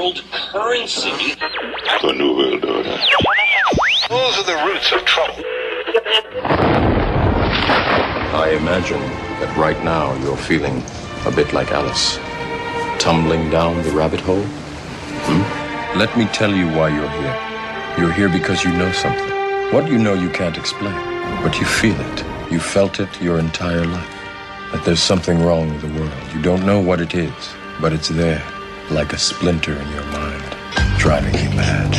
world currency. The New World Order. Those are the roots of trouble. I imagine that right now you're feeling a bit like Alice, tumbling down the rabbit hole. Let me tell you why you're here. You're here because you know something. What you know you can't explain, but you feel it. You felt it your entire life. That there's something wrong with the world. You don't know what it is, but it's there, like a splinter in your mind, driving you mad.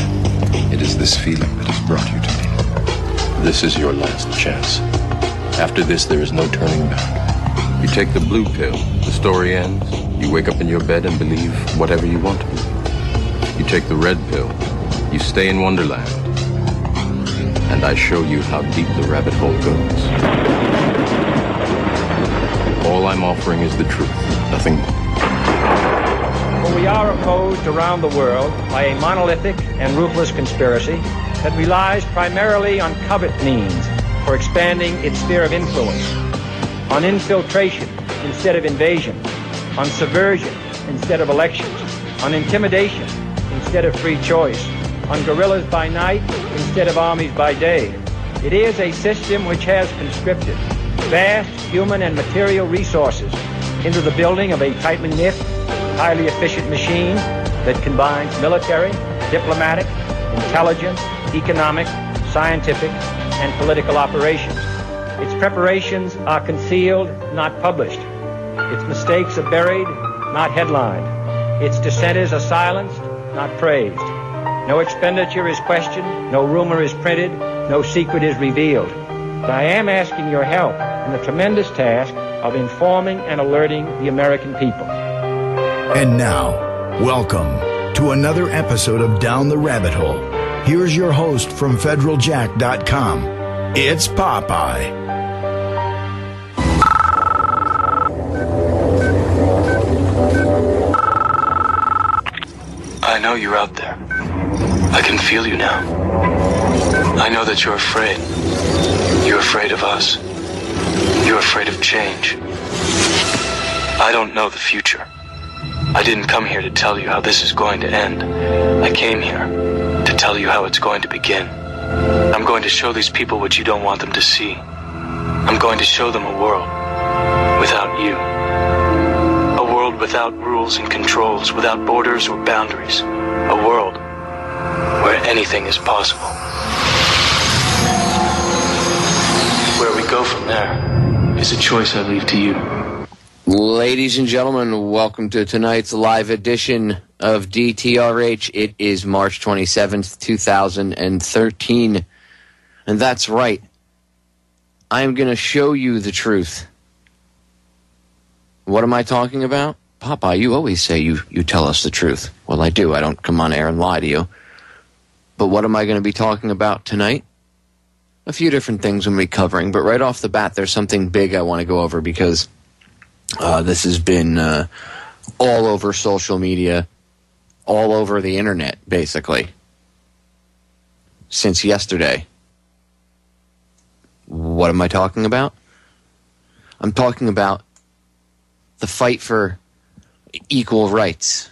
It is this feeling that has brought you to me. This is your last chance. After this, there is no turning back. You take the blue pill, the story ends. You wake up in your bed and believe whatever you want to believe. You take the red pill, you stay in Wonderland, and I show you how deep the rabbit hole goes. All I'm offering is the truth, nothing more. For we are opposed around the world by a monolithic and ruthless conspiracy that relies primarily on covert means for expanding its sphere of influence, on infiltration instead of invasion, on subversion instead of elections, on intimidation instead of free choice, on guerrillas by night instead of armies by day. It is a system which has conscripted vast human and material resources into the building of a tightly knit, highly efficient machine that combines military, diplomatic, intelligence, economic, scientific, and political operations. Its preparations are concealed, not published. Its mistakes are buried, not headlined. Its dissenters are silenced, not praised. No expenditure is questioned, no rumor is printed, no secret is revealed. But I am asking your help in the tremendous task of informing and alerting the American people. And now, welcome to another episode of Down the Rabbit Hole. Here's your host from federaljack.com. It's Popeye. I know you're out there. I can feel you now. I know that you're afraid. You're afraid of us. You're afraid of change. I don't know the future. I didn't come here to tell you how this is going to end. I came here to tell you how it's going to begin. I'm going to show these people what you don't want them to see. I'm going to show them a world without you. A world without rules and controls, without borders or boundaries. A world where anything is possible. Where we go from there is a choice I leave to you. Ladies and gentlemen, welcome to tonight's live edition of DTRH. It is March 27th, 2013. And that's right. I am going to show you the truth. What am I talking about? Popeye, you always say you tell us the truth. Well, I do. I don't come on air and lie to you. But what am I going to be talking about tonight? A few different things we'll be covering. But right off the bat, there's something big I want to go over because this has been all over social media, all over the internet, basically, since yesterday. What am I talking about? I'm talking about the fight for equal rights.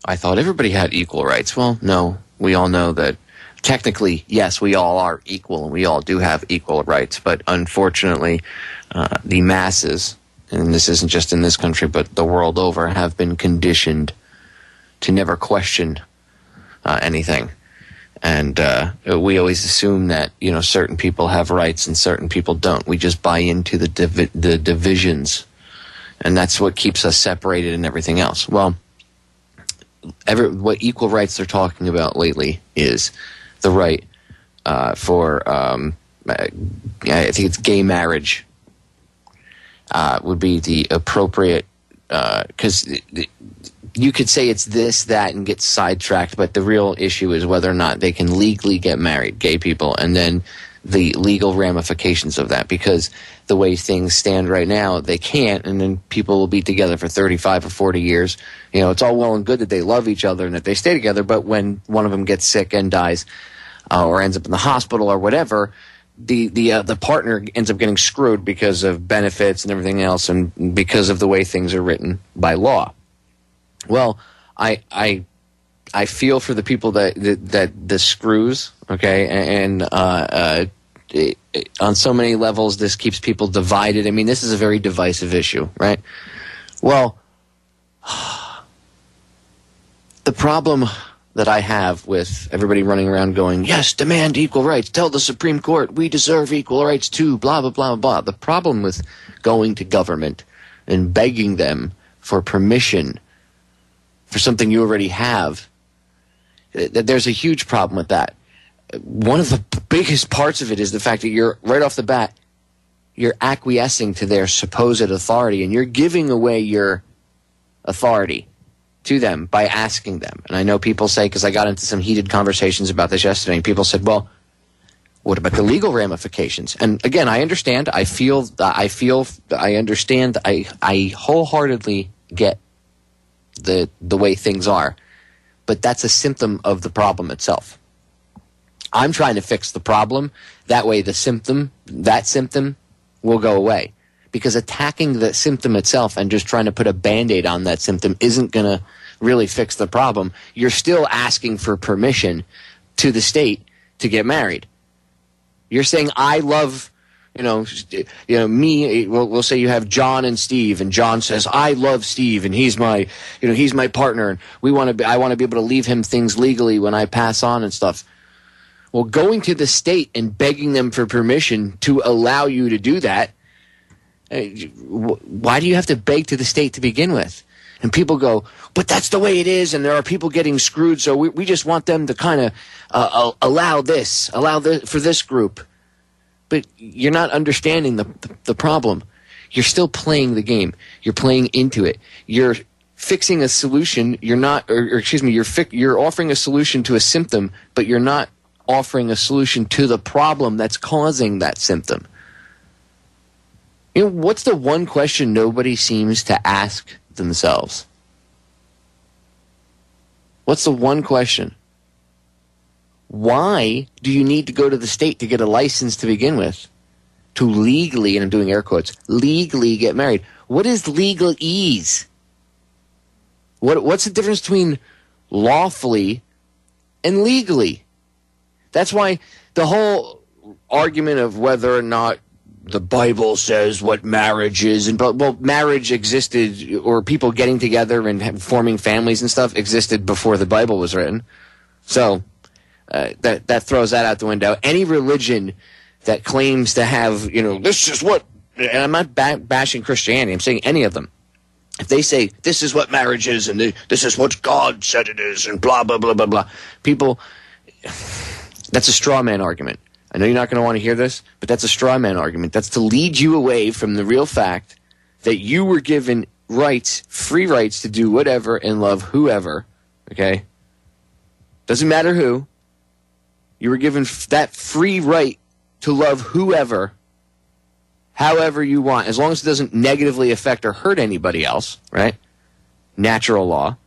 I thought everybody had equal rights. Well, no, we all know that technically, yes, we all are equal and we all do have equal rights, but unfortunately, the masses, and this isn't just in this country, but the world over, have been conditioned to never question anything. And we always assume that, you know, certain people have rights and certain people don't. We just buy into the divisions, and that's what keeps us separated and everything else. Well, what equal rights they're talking about lately is the right for, I think it's gay marriage would be the appropriate, because you could say it's this, that, and get sidetracked, but the real issue is whether or not they can legally get married, gay people, and then the legal ramifications of that, because the way things stand right now, they can't, and then people will be together for 35 or 40 years. You know, it's all well and good that they love each other and that they stay together, but when one of them gets sick and dies or ends up in the hospital or whatever, the partner ends up getting screwed because of benefits and everything else, and because of the way things are written by law. Well, I feel for the people that this screws, okay, and on so many levels this keeps people divided. I mean, this is a very divisive issue, right? Well, the problem that I have with everybody running around going, yes, demand equal rights, tell the Supreme Court we deserve equal rights too, blah, blah, blah, blah. The problem with going to government and begging them for permission for something you already have, there's a huge problem with that. One of the biggest parts of it is the fact that you're, right off the bat, you're acquiescing to their supposed authority, and you're giving away your authority to them by asking them. And I know people say, because I got into some heated conversations about this yesterday, and people said, well, what about the legal ramifications? And again, I understand, I understand, I wholeheartedly get the way things are, but that's a symptom of the problem itself. I'm trying to fix the problem. That way that symptom will go away. Because attacking the symptom itself and just trying to put a Band-Aid on that symptom isn't going to really fix the problem. You're still asking for permission to the state to get married. You're saying, I love, me. We'll say you have John and Steve, and John says, I love Steve, and he's my partner, and I want to be able to leave him things legally when I pass on and stuff. Well, going to the state and begging them for permission to allow you to do that, why do you have to beg to the state to begin with? And people go, but that's the way it is, and there are people getting screwed, so we just want them to kind of allow this for this group. But you're not understanding the problem. You're still playing the game. You're playing into it. You're fixing a solution. You're offering a solution to a symptom, but you're not offering a solution to the problem that's causing that symptom. What's the one question nobody seems to ask themselves? What's the one question? Why do you need to go to the state to get a license to begin with? To legally, and I'm doing air quotes, legally get married. What is legalese? What's the difference between lawfully and legally? That's why the whole argument of whether or not the Bible says what marriage is, and marriage existed, or people getting together and forming families and stuff existed before the Bible was written. So that throws that out the window. Any religion that claims to have, this is what, and I'm not bashing Christianity, I'm saying any of them. If they say this is what marriage is, and this is what God said it is, and blah blah blah blah blah, people, that's a straw man argument. I know you're not going to want to hear this, but that's a straw man argument. That's to lead you away from the real fact that you were given rights, free rights to do whatever and love whoever, okay? Doesn't matter who. You were given that free right to love whoever, however you want, as long as it doesn't negatively affect or hurt anybody else, right? Natural law.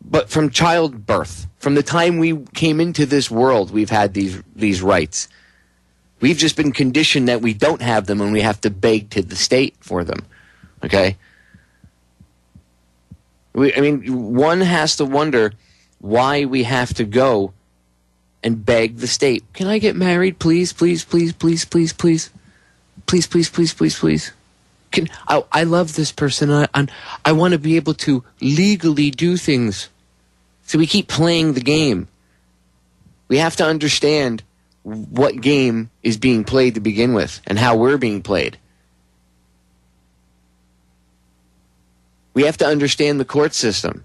But from childbirth, from the time we came into this world, we've had these rights. We've just been conditioned that we don't have them, and we have to beg to the state for them. Okay? One has to wonder why we have to go and beg the state. Can I get married, please, please, please, please, please, please, please, please, please, please, please. I love this person. I want to be able to legally do things. So we keep playing the game. We have to understand what game is being played to begin with and how we're being played. We have to understand the court system.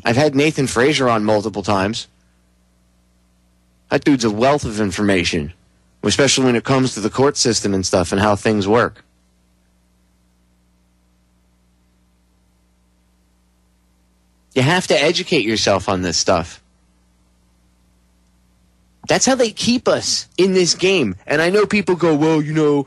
I've had Nathan Frazier on multiple times. That dude's a wealth of information, especially when it comes to the court system and stuff and how things work. You have to educate yourself on this stuff. That's how they keep us in this game. And I know people go, well,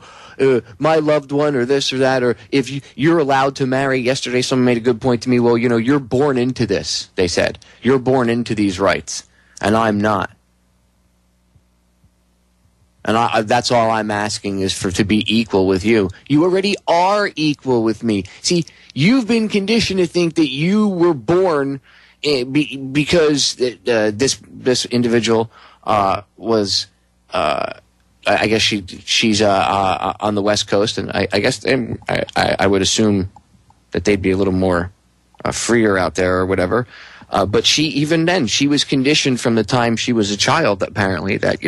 my loved one or this or that, or if you're allowed to marry. Yesterday someone made a good point to me. Well, you're born into this, they said. You're born into these rights, and I'm not. And that's all I'm asking is to be equal with you. You already are equal with me. See, you've been conditioned to think that you were born because this individual was, I guess she's on the West Coast, and I guess I would assume that they'd be a little more freer out there or whatever. But even then, she was conditioned from the time she was a child, apparently, that,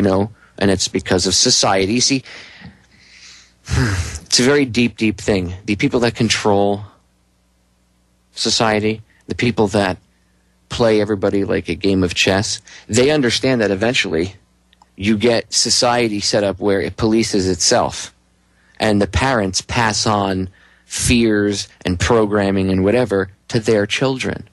and it's because of society. See, it's a very deep, deep thing. The people that control society, the people that play everybody like a game of chess, they understand that eventually you get society set up where it polices itself, and the parents pass on fears and programming and whatever to their children.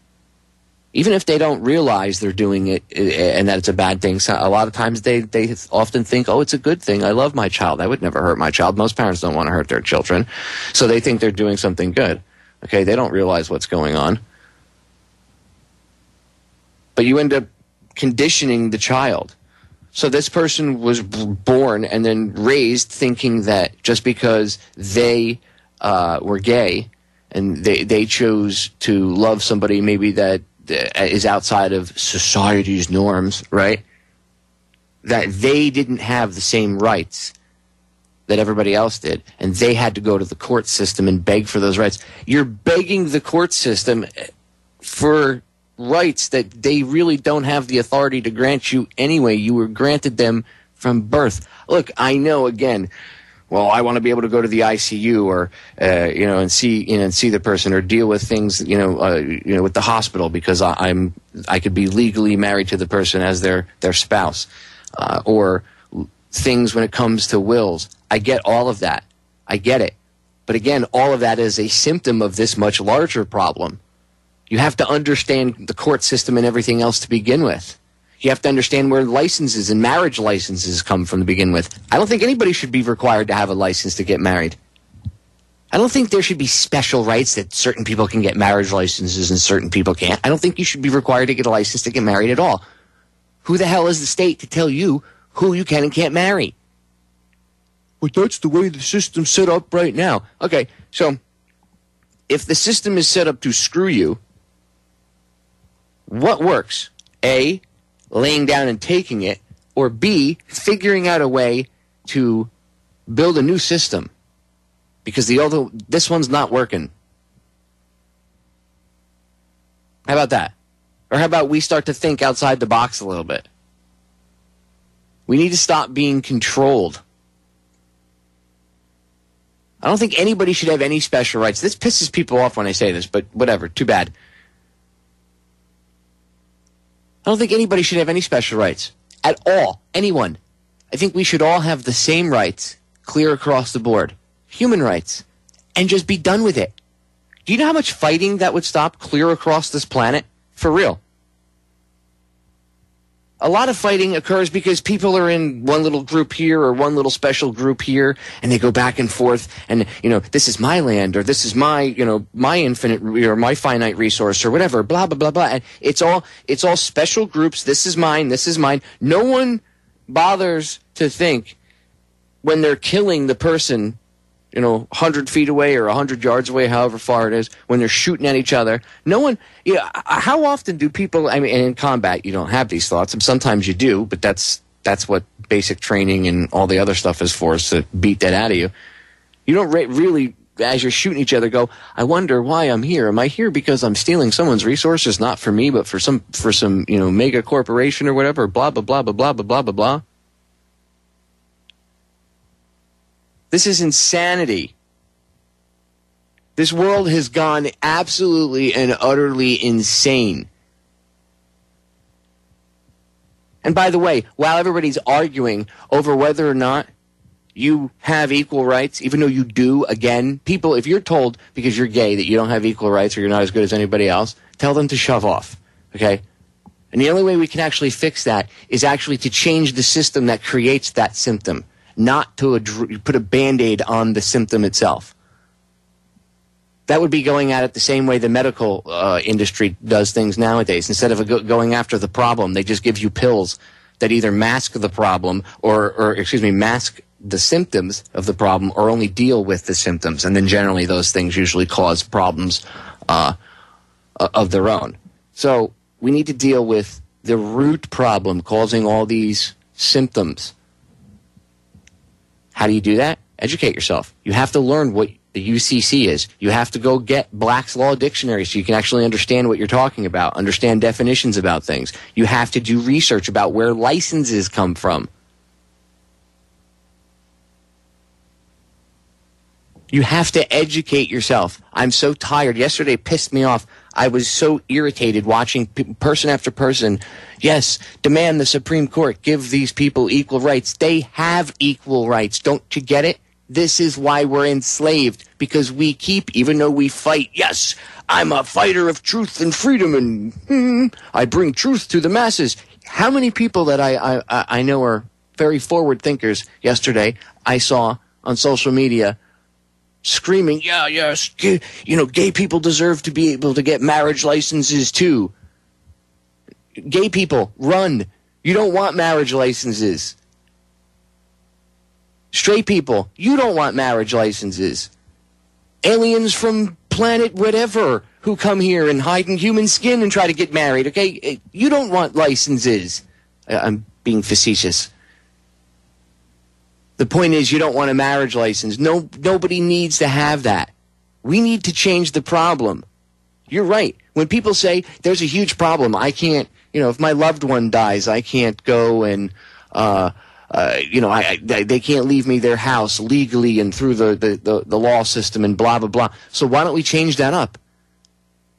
Even if they don't realize they're doing it and that it's a bad thing, so a lot of times they often think, oh, it's a good thing. I love my child. I would never hurt my child. Most parents don't want to hurt their children, so they think they're doing something good. Okay, they don't realize what's going on. But you end up conditioning the child. So this person was born and then raised thinking that just because they were gay and they chose to love somebody maybe that is outside of society's norms, right? That they didn't have the same rights that everybody else did, and they had to go to the court system and beg for those rights. You're begging the court system for rights that they really don't have the authority to grant you anyway. You were granted them from birth. Look, I know, again, well, I want to be able to go to the ICU or and see the person, or deal with things with the hospital because I could be legally married to the person as their spouse, or things when it comes to wills. I get all of that. I get it. But again, all of that is a symptom of this much larger problem. You have to understand the court system and everything else to begin with. You have to understand where licenses and marriage licenses come from to begin with. I don't think anybody should be required to have a license to get married. I don't think there should be special rights that certain people can get marriage licenses and certain people can't. I don't think you should be required to get a license to get married at all. Who the hell is the state to tell you who you can and can't marry? But that's the way the system's set up right now. Okay, so if the system is set up to screw you, what works? A, laying down and taking it, or B, figuring out a way to build a new system because this one's not working. How about that? Or how about we start to think outside the box a little bit? We need to stop being controlled. I don't think anybody should have any special rights. This pisses people off when I say this, but whatever, too bad. I don't think anybody should have any special rights at all. Anyone. I think we should all have the same rights, clear across the board. Human rights. And just be done with it. Do you know how much fighting that would stop clear across this planet? For real. A lot of fighting occurs because people are in one little group here or one little special group here, and they go back and forth, and, this is my land, or this is my, my infinite, or my finite resource, or whatever, blah, blah, blah, blah. And it's all special groups. This is mine. This is mine. No one bothers to think when they're killing the person, 100 feet away or 100 yards away, however far it is, when they're shooting at each other. No one, how often do people, in combat, you don't have these thoughts, and sometimes you do, but that's what basic training and all the other stuff is for, is to beat that out of you. You don't really, as you're shooting each other, go, I wonder why I'm here. Am I here because I'm stealing someone's resources, not for me, but for some mega corporation or whatever, blah, blah, blah, blah, blah, blah, blah, blah, blah. This is insanity. This world has gone absolutely and utterly insane. And by the way, while everybody's arguing over whether or not you have equal rights, even though you do, again, people, if you're told because you're gay that you don't have equal rights or you're not as good as anybody else, tell them to shove off, okay? And the only way we can actually fix that is actually to change the system that creates that symptom. Not to put a Band-Aid on the symptom itself. That would be going at it the same way the medical industry does things nowadays. Instead of going after the problem, they just give you pills that either mask the problem or mask the symptoms of the problem or only deal with the symptoms. And then generally those things usually cause problems of their own. So we need to deal with the root problem causing all these symptoms. How do you do that? Educate yourself. You have to learn what the UCC is. You have to go get Black's Law Dictionary so you can actually understand what you're talking about, understand definitions about things. You have to do research about where licenses come from. You have to educate yourself. I'm so tired. Yesterday pissed me off. I was so irritated watching person after person. Yes, demand the Supreme Court give these people equal rights. They have equal rights. Don't you get it? This is why we're enslaved, because we keep, even though we fight, yes, I'm a fighter of truth and freedom, and I bring truth to the masses. How many people that I know are very forward thinkers yesterday I saw on social media screaming, yes, gay people deserve to be able to get marriage licenses too. Gay people, run. You don't want marriage licenses. Straight people, you don't want marriage licenses. Aliens from planet whatever who come here and hide in human skin and try to get married, okay? You don't want licenses. I'm being facetious. The point is, you don't want a marriage license. Nobody needs to have that. We need to change the problem. You're right. When people say there's a huge problem, I can't, if my loved one dies, I can't go and, they can't leave me their house legally and through the law system and blah, blah, blah. So why don't we change that up?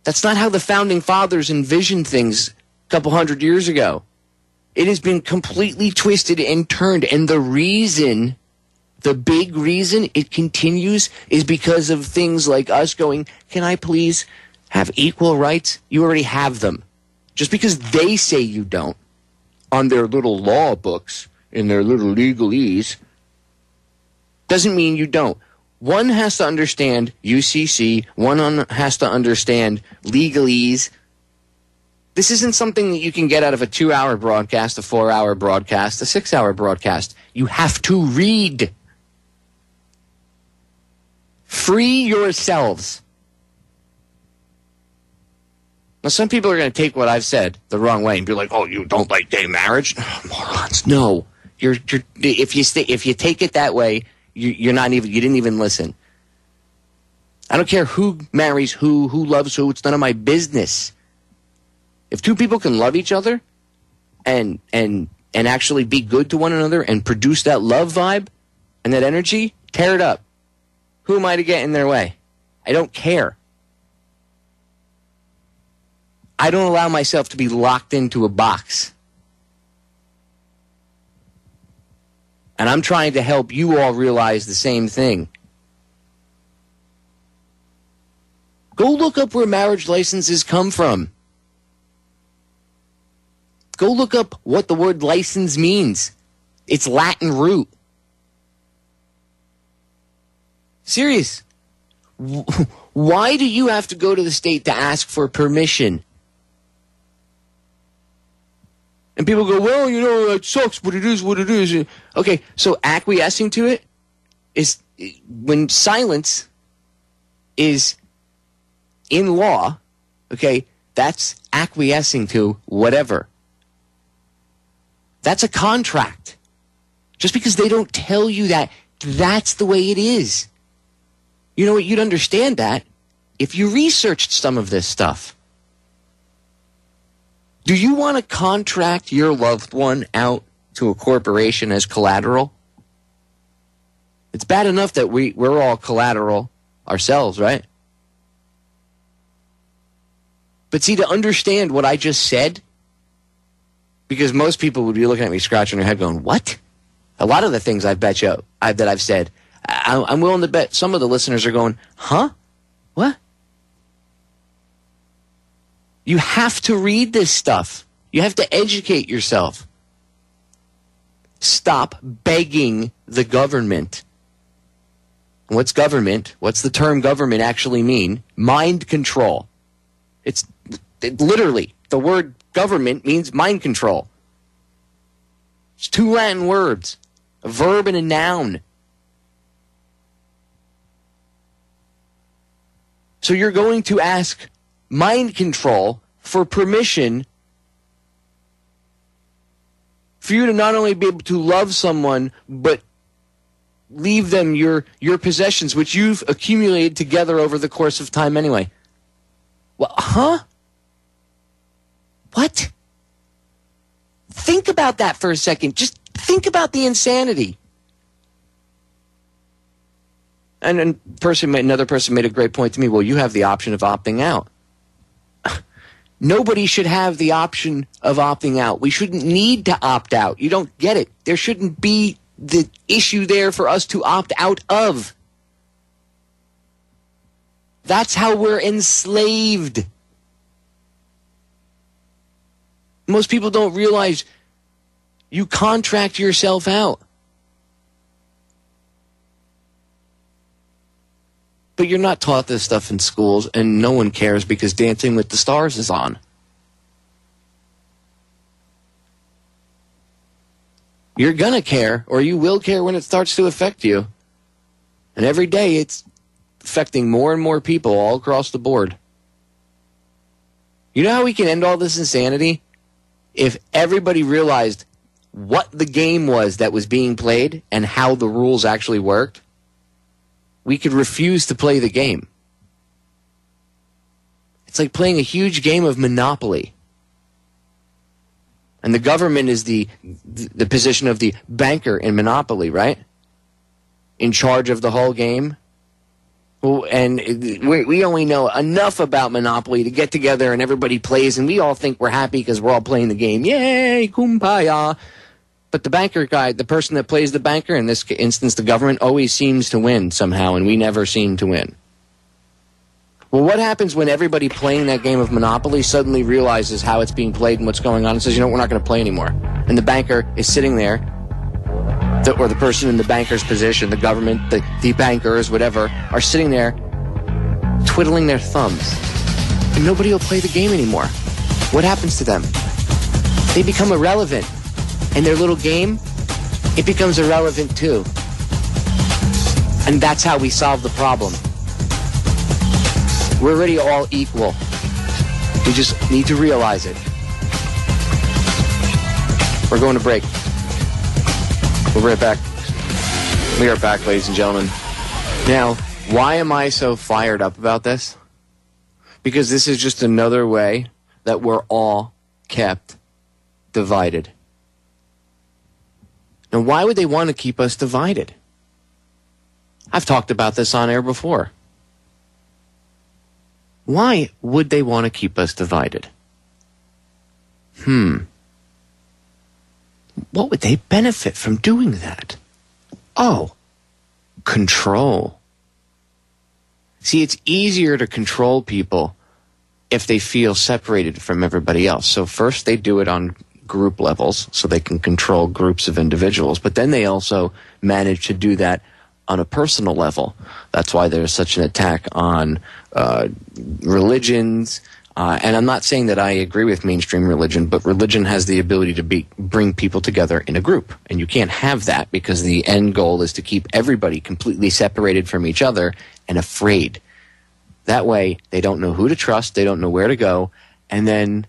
That's not how the founding fathers envisioned things a couple hundred years ago. It has been completely twisted and turned. And the big reason it continues is because of things like us going, can I please have equal rights? You already have them. Just because they say you don't on their little law books, in their little legalese, doesn't mean you don't. One has to understand UCC. One has to understand legalese. This isn't something that you can get out of a 2-hour broadcast, a 4-hour broadcast, a 6-hour broadcast. You have to read. Free yourselves. Now, some people are going to take what I've said the wrong way and be like, "Oh, you don't like gay marriage?" Oh, morons. No. If you take it that way, you didn't even listen. I don't care who marries who loves who. It's none of my business. If two people can love each other and actually be good to one another and produce that love vibe and that energy, tear it up. Who am I to get in their way? I don't care. I don't allow myself to be locked into a box. And I'm trying to help you all realize the same thing. Go look up where marriage licenses come from. Go look up what the word license means. It's Latin root. Serious. Why do you have to go to the state to ask for permission? And people go, well, it sucks, but it is what it is. Okay, so acquiescing to it is when silence is in law, okay, that's acquiescing to whatever. That's a contract. Just because they don't tell you that, that's the way it is. You know what? You'd understand that if you researched some of this stuff. Do you want to contract your loved one out to a corporation as collateral? It's bad enough that we're all collateral ourselves, right? But see, to understand what I just said, because most people would be looking at me scratching their head going, what? A lot of the things I bet you that I've said, I'm willing to bet some of the listeners are going, huh? What? You have to read this stuff. You have to educate yourself. Stop begging the government. What's government? What's the term government actually mean? Mind control. It literally, the word government means mind control. It's 2 Latin words, a verb and a noun. So you're going to ask mind control for permission for you to not only be able to love someone, but leave them your possessions, which you've accumulated together over the course of time anyway. Well, huh? What? Think about that for a second. Just think about the insanity. And another person made a great point to me. Well, you have the option of opting out. Nobody should have the option of opting out. We shouldn't need to opt out. You don't get it. There shouldn't be the issue there for us to opt out of. That's how we're enslaved. Most people don't realize you contract yourself out. But you're not taught this stuff in schools, and no one cares because Dancing with the Stars is on. You're gonna care, or you will care when it starts to affect you. And every day it's affecting more and more people all across the board. You know how we can end all this insanity? If everybody realized what the game was that was being played and how the rules actually worked, we could refuse to play the game. It's like playing a huge game of Monopoly. And the government is the position of the banker in Monopoly, right? In charge of the whole game. And we only know enough about Monopoly to get together and everybody plays, and we all think we're happy because we're all playing the game. Yay, kumbaya. But the banker guy, the person that plays the banker, in this instance the government, always seems to win somehow, and we never seem to win. Well, what happens when everybody playing that game of Monopoly suddenly realizes how it's being played and what's going on and says, you know, we're not going to play anymore? And the banker is sitting there, or the person in the banker's position, the government, the bankers, whatever, are sitting there twiddling their thumbs. And nobody will play the game anymore. What happens to them? They become irrelevant. And their little game, it becomes irrelevant too. And that's how we solve the problem. We're already all equal. We just need to realize it. We're going to break. We'll be right back. We are back, ladies and gentlemen. Now, why am I so fired up about this? Because this is just another way that we're all kept divided. Now, why would they want to keep us divided? I've talked about this on air before. Why would they want to keep us divided? What would they benefit from doing that? Oh, control. See, it's easier to control people if they feel separated from everybody else. So first they do it on group levels so they can control groups of individuals, but then they also manage to do that on a personal level. That's why there's such an attack on religions, and I'm not saying that I agree with mainstream religion, but religion has the ability to bring people together in a group, and you can't have that because the end goal is to keep everybody completely separated from each other and afraid. That way they don't know who to trust, they don't know where to go, and then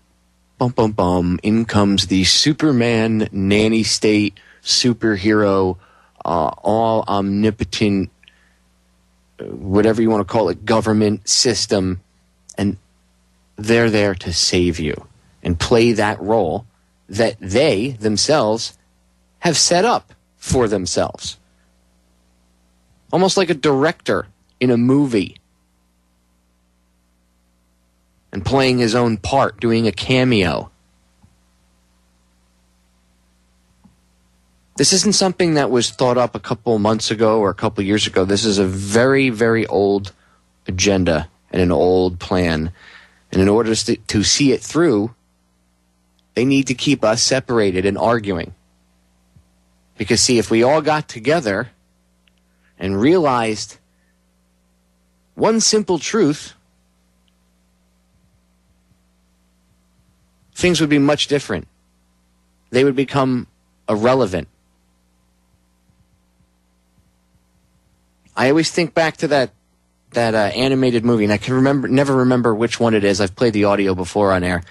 bum, bum, bum, in comes the Superman nanny state superhero, all omnipotent, whatever you want to call it, government system, and they're there to save you and play that role that they themselves have set up for themselves. Almost like a director in a movie and playing his own part, doing a cameo. This isn't something that was thought up a couple months ago or a couple years ago. This is a very, very old agenda and an old plan. And in order to see it through, they need to keep us separated and arguing. Because, see, if we all got together and realized one simple truth, things would be much different. They would become irrelevant. I always think back to that animated movie, and I can never remember which one it is. I've played the audio before on air.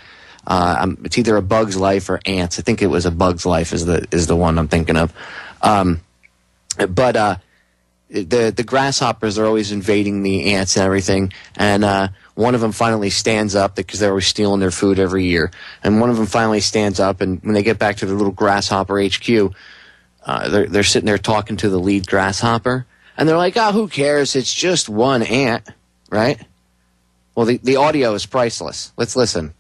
It's either A Bug's Life or Ants. I think it was A Bug's Life is the one I'm thinking of. But the grasshoppers are always invading the ants and everything, and one of them finally stands up because they're always stealing their food every year. And one of them finally stands up, and when they get back to the little grasshopper HQ, they're sitting there talking to the lead grasshopper, and they're like, "Oh, who cares? It's just one ant, right?" Well, the audio is priceless. Let's listen.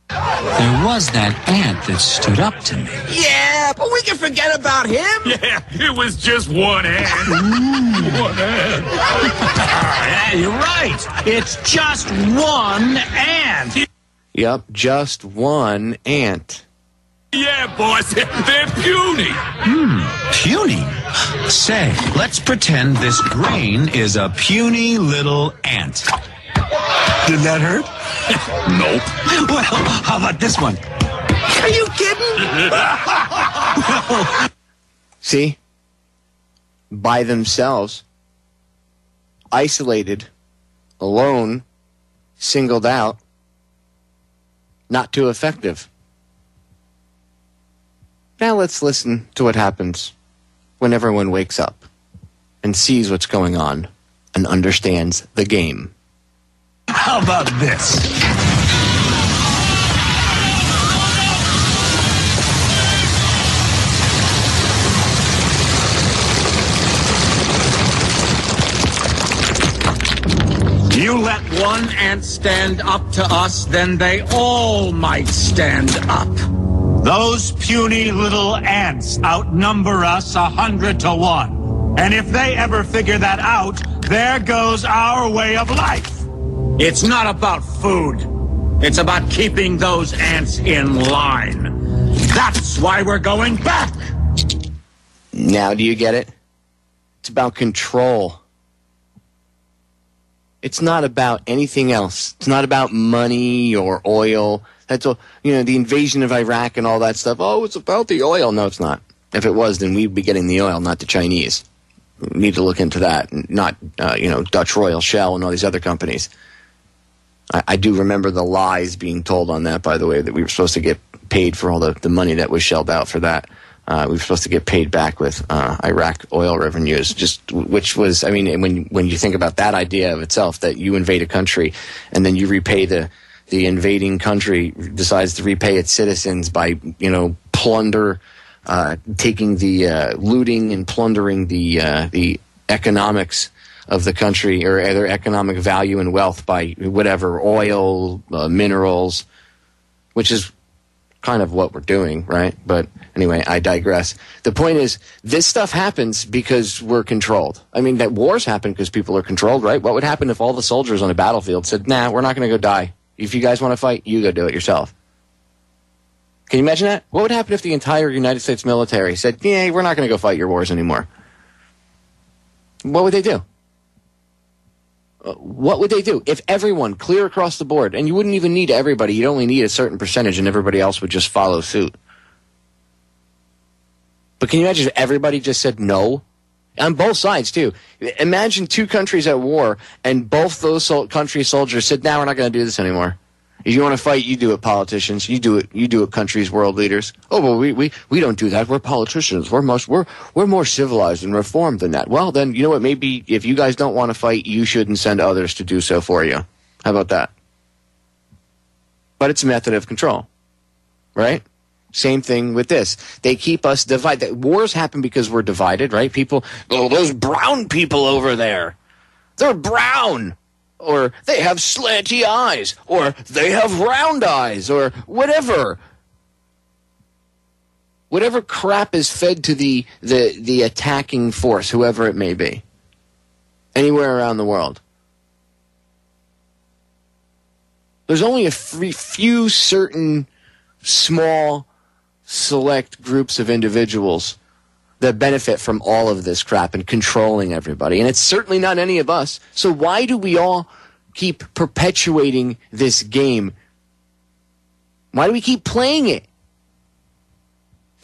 There was that ant that stood up to me. Yeah, but we can forget about him. Yeah, it was just one ant. One ant. Yeah, you're right. It's just one ant. Yep, just one ant. Yeah, boss, they're puny. Puny? Say, let's pretend this brain is a puny little ant. Did that hurt? Nope. Well, how about this one? Are you kidding? See? By themselves, isolated, alone, singled out, not too effective. Now let's listen to what happens when everyone wakes up and sees what's going on and understands the game. How about this? You let one ant stand up to us, then they all might stand up. Those puny little ants outnumber us 100 to 1. And if they ever figure that out, there goes our way of life. It's not about food. It's about keeping those ants in line. That's why we're going back. Now, do you get it? It's about control. It's not about anything else. It's not about money or oil. That's all. You know, the invasion of Iraq and all that stuff. Oh, it's about the oil. No, it's not. If it was, then we'd be getting the oil, not the Chinese. We need to look into that. Not, Dutch Royal, Shell, and all these other companies. I do remember the lies being told on that, by the way, that we were supposed to get paid for all the money that was shelled out for that. We were supposed to get paid back with Iraq oil revenues, which was, I mean, when you think about that idea of itself, that you invade a country and then you repay the invading country decides to repay its citizens by, plunder, taking the looting and plundering the economics of the country, or their economic value and wealth by whatever, oil, minerals, which is kind of what we're doing, right? But anyway, I digress. The point is, this stuff happens because we're controlled. I mean, that wars happen because people are controlled, right? What would happen if all the soldiers on a battlefield said, nah, we're not going to go die. If you guys want to fight, you go do it yourself. Can you imagine that? What would happen if the entire United States military said, yeah, we're not going to go fight your wars anymore? What would they do? What would they do if everyone, clear across the board, and you wouldn't even need everybody, you'd only need a certain percentage and everybody else would just follow suit? But can you imagine if everybody just said no? On both sides, too. Imagine two countries at war and both those country soldiers said, nah, we're not going to do this anymore. If you want to fight, you do it, politicians. You do it, countries, world leaders. Oh, well, we don't do that. We're politicians. We're more civilized and reformed than that. Well, then, you know what? Maybe if you guys don't want to fight, you shouldn't send others to do so for you. How about that? But it's a method of control, right? Same thing with this. They keep us divided. Wars happen because we're divided, right? People, oh, those brown people over there, they're brown. Or they have slanty eyes, or they have round eyes, or whatever. Whatever crap is fed to the attacking force, whoever it may be, anywhere around the world. There's only a few certain small, select groups of individuals that benefit from all of this crap and controlling everybody. And it's certainly not any of us. So why do we all keep perpetuating this game? Why do we keep playing it?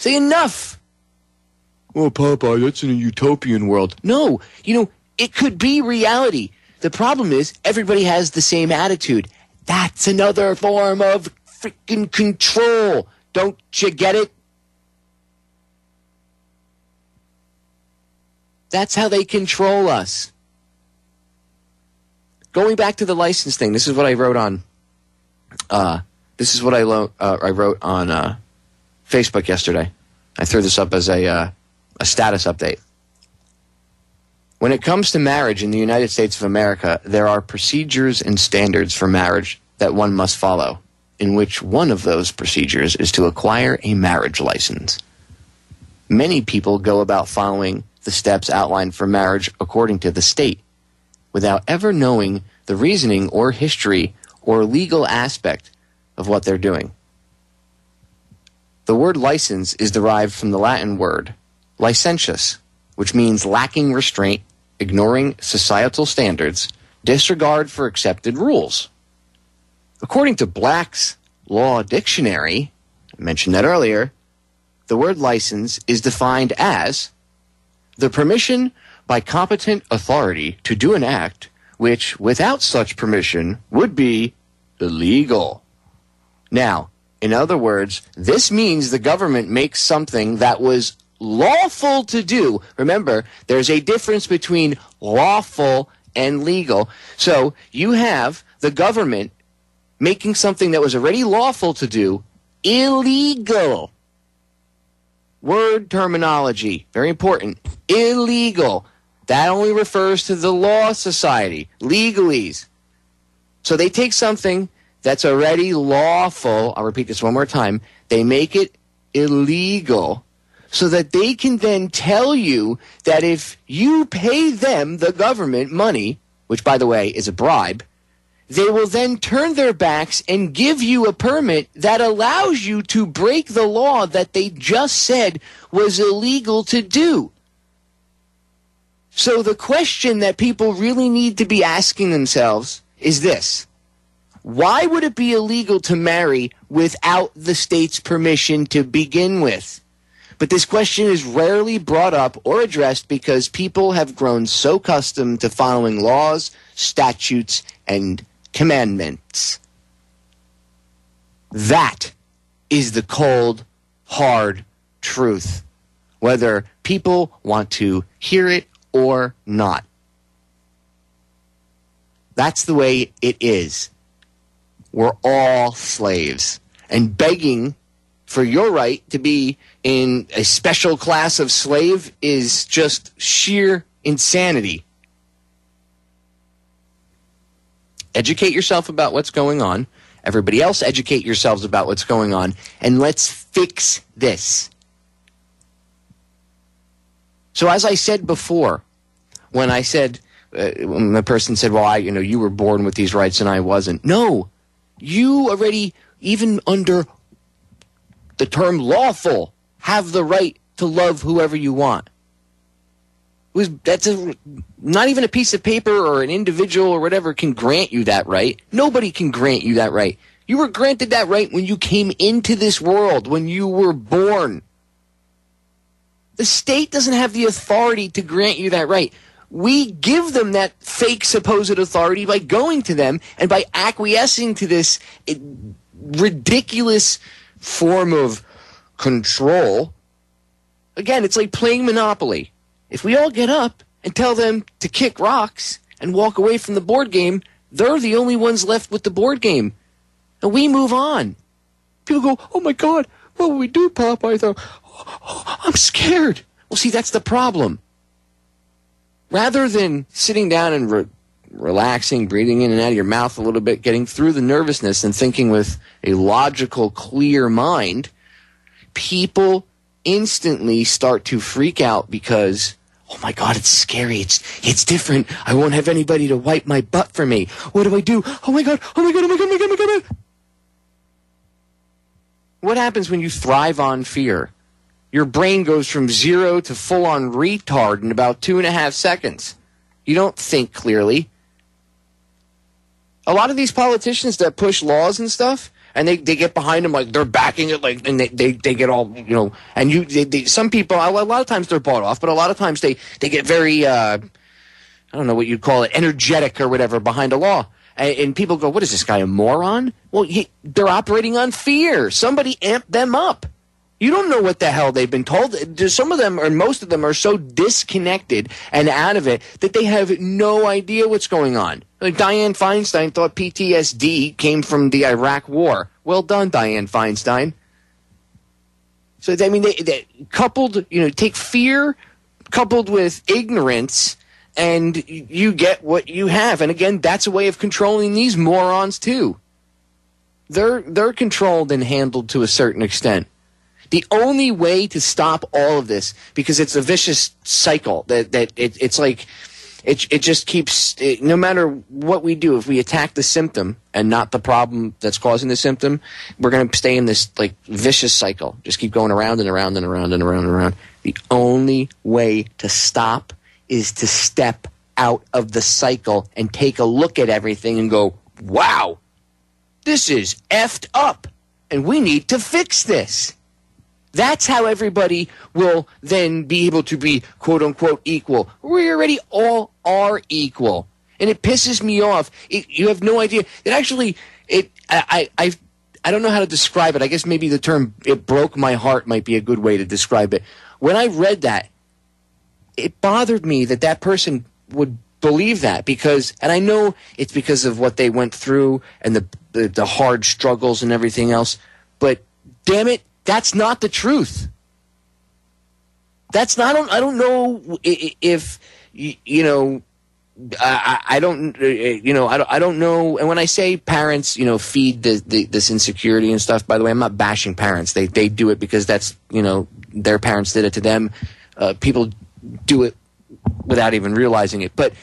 Say enough. Oh, Popeye, that's in a utopian world. No, it could be reality. The problem is everybody has the same attitude. That's another form of freaking control. Don't you get it? That's how they control us. Going back to the license thing, this is what I wrote on. I wrote on Facebook yesterday. I threw this up as a status update. When it comes to marriage in the United States of America, there are procedures and standards for marriage that one must follow, in which one of those procedures is to acquire a marriage license. Many people go about following the steps outlined for marriage according to the state, without ever knowing the reasoning or history or legal aspect of what they're doing. The word license is derived from the Latin word licentious, which means lacking restraint, ignoring societal standards, disregard for accepted rules. According to Black's Law Dictionary, I mentioned that earlier, the word license is defined as the permission by competent authority to do an act which, without such permission, would be illegal. Now, in other words, this means the government makes something that was lawful to do. Remember, there's a difference between lawful and legal. So you have the government making something that was already lawful to do illegal. Word terminology, very important. Illegal. That only refers to the law society, legalese. So they take something that's already lawful, I'll repeat this one more time, they make it illegal so that they can then tell you that if you pay them, the government, money, which by the way is a bribe, they will then turn their backs and give you a permit that allows you to break the law that they just said was illegal to do. So the question that people really need to be asking themselves is this. Why would it be illegal to marry without the state's permission to begin with? But this question is rarely brought up or addressed because people have grown so accustomed to following laws, statutes, and commandments. That is the cold, hard truth, whether people want to hear it or not. That's the way it is. We're all slaves. And begging for your right to be in a special class of slave is just sheer insanity. Educate yourself about what's going on. Everybody else educate yourselves about what's going on. And let's fix this. So as I said before, when I said, when the person said, well, you were born with these rights and I wasn't. No, you already, even under the term lawful, have the right to love whoever you want. Not even a piece of paper or an individual or whatever can grant you that right. Nobody can grant you that right. You were granted that right when you came into this world, when you were born. The state doesn't have the authority to grant you that right. We give them that fake supposed authority by going to them and by acquiescing to this ridiculous form of control. Again, it's like playing Monopoly. If we all get up and tell them to kick rocks and walk away from the board game, they're the only ones left with the board game. And we move on. People go, oh my God, what will we do, Popeye? I'm scared. Well, see, that's the problem. Rather than sitting down and relaxing, breathing in and out of your mouth a little bit, getting through the nervousness and thinking with a logical, clear mind, people instantly start to freak out because, oh my God, it's scary. It's different. I won't have anybody to wipe my butt for me. What do I do? Oh my God, oh my God, oh my God, oh my God, oh my God. What happens when you thrive on fear? Your brain goes from 0 to full-on retard in about 2.5 seconds. You don't think clearly. A lot of these politicians that push laws and stuff, And they get behind them like they're backing it, like, and they get all, and some people, a lot of times they're bought off, but a lot of times they get very, I don't know what you'd call it, energetic or whatever behind a law. And people go, what is this guy, a moron? Well, they're operating on fear. Somebody amped them up. You don't know what the hell they've been told. Some of them, or most of them, are so disconnected and out of it that they have no idea what's going on. Like Dianne Feinstein thought PTSD came from the Iraq War. Well done, Dianne Feinstein. So, I mean, they coupled, take fear coupled with ignorance, and you get what you have. And again, that's a way of controlling these morons too. They're controlled and handled to a certain extent. The only way to stop all of this, because it's a vicious cycle it's like it just keeps, no matter what we do, if we attack the symptom and not the problem that's causing the symptom, we're going to stay in this like vicious cycle. Just keep going around and around and around and around and around. The only way to stop is to step out of the cycle and take a look at everything and go, wow, this is effed up and we need to fix this. That's how everybody will then be able to be, quote unquote, equal. We already all are equal. And it pisses me off. You have no idea. It actually, I don't know how to describe it. I guess maybe the term "it broke my heart" might be a good way to describe it. When I read that, it bothered me that person would believe that, because, and I know it's because of what they went through and the hard struggles and everything else, but damn it, that's not the truth. That's not, I don't know if, I don't know. And when I say parents, feed this insecurity and stuff, by the way, I'm not bashing parents. They do it because that's, their parents did it to them. People do it without even realizing it. But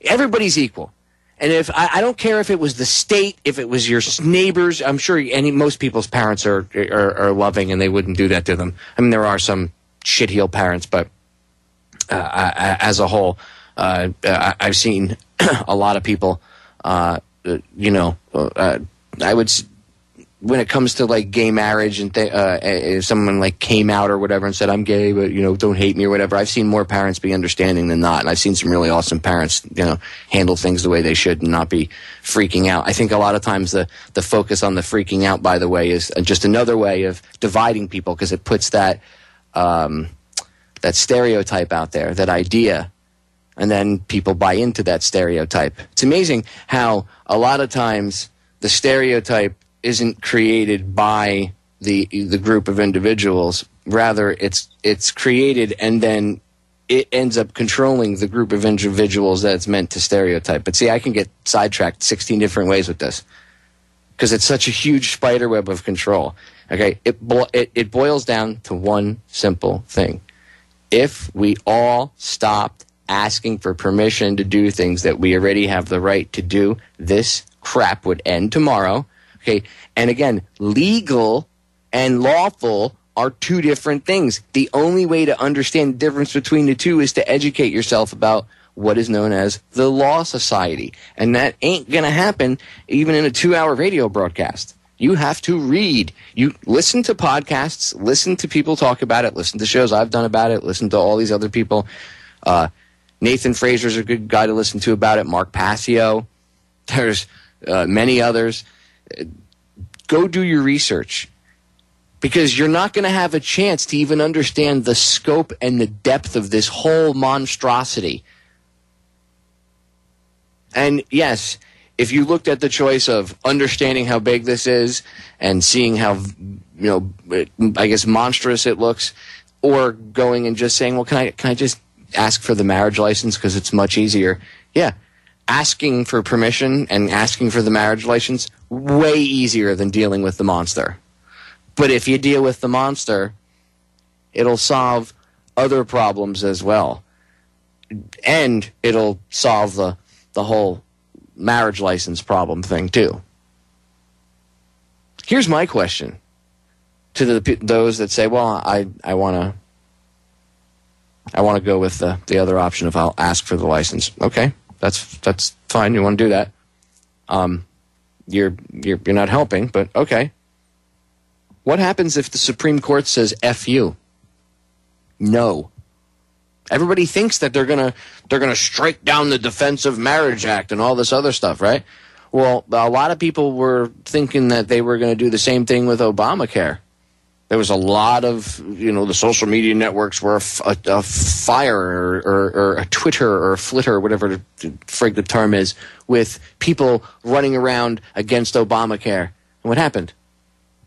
everybody's equal. And if I don't care if it was the state, if it was your neighbors, I'm sure most people's parents are loving and they wouldn't do that to them. I mean, there are some shitheel parents, but as a whole, I've seen a lot of people, I would, when it comes to like gay marriage and if someone like came out or whatever and said, I'm gay, but don't hate me or whatever, I've seen more parents be understanding than not. And I've seen some really awesome parents, handle things the way they should and not be freaking out. I think a lot of times the focus on the freaking out, by the way, is just another way of dividing people, because it puts that stereotype out there, that idea, and then people buy into that stereotype. It's amazing how a lot of times the stereotype isn't created by the group of individuals. Rather, it's created and then it ends up controlling the group of individuals that it's meant to stereotype. But see, I can get sidetracked 16 different ways with this because it's such a huge spider web of control. Okay, it boils down to one simple thing. If we all stopped asking for permission to do things that we already have the right to do, this crap would end tomorrow. Okay, and again, legal and lawful are two different things. The only way to understand the difference between the two is to educate yourself about what is known as the Law Society. And that ain't going to happen even in a 2-hour radio broadcast. You have to read. You listen to podcasts, listen to people talk about it, listen to shows I've done about it, listen to all these other people. Nathan Fraser's a good guy to listen to about it, Mark Passio. There's many others. Go do your research, because you're not going to have a chance to even understand the scope and the depth of this whole monstrosity. And yes, if you looked at the choice of understanding how big this is and seeing how, I guess monstrous it looks, or going and just saying, well, can I just ask for the marriage license because it's much easier? Yeah. Asking for permission and asking for the marriage license, way easier than dealing with the monster. But if you deal with the monster, it'll solve other problems as well. And it'll solve the whole marriage license problem thing too. Here's my question to those that say, well, I want to go with the other option if I'll ask for the license. Okay. That's fine. You want to do that. you're not helping, but okay. What happens if the Supreme Court says F you? No. Everybody thinks that they're gonna strike down the Defense of Marriage Act and all this other stuff, right? Well, a lot of people were thinking that they were going to do the same thing with Obamacare. There was a lot of, the social media networks were a fire or a Twitter or a flitter, whatever the frig the term is, with people running around against Obamacare. And what happened?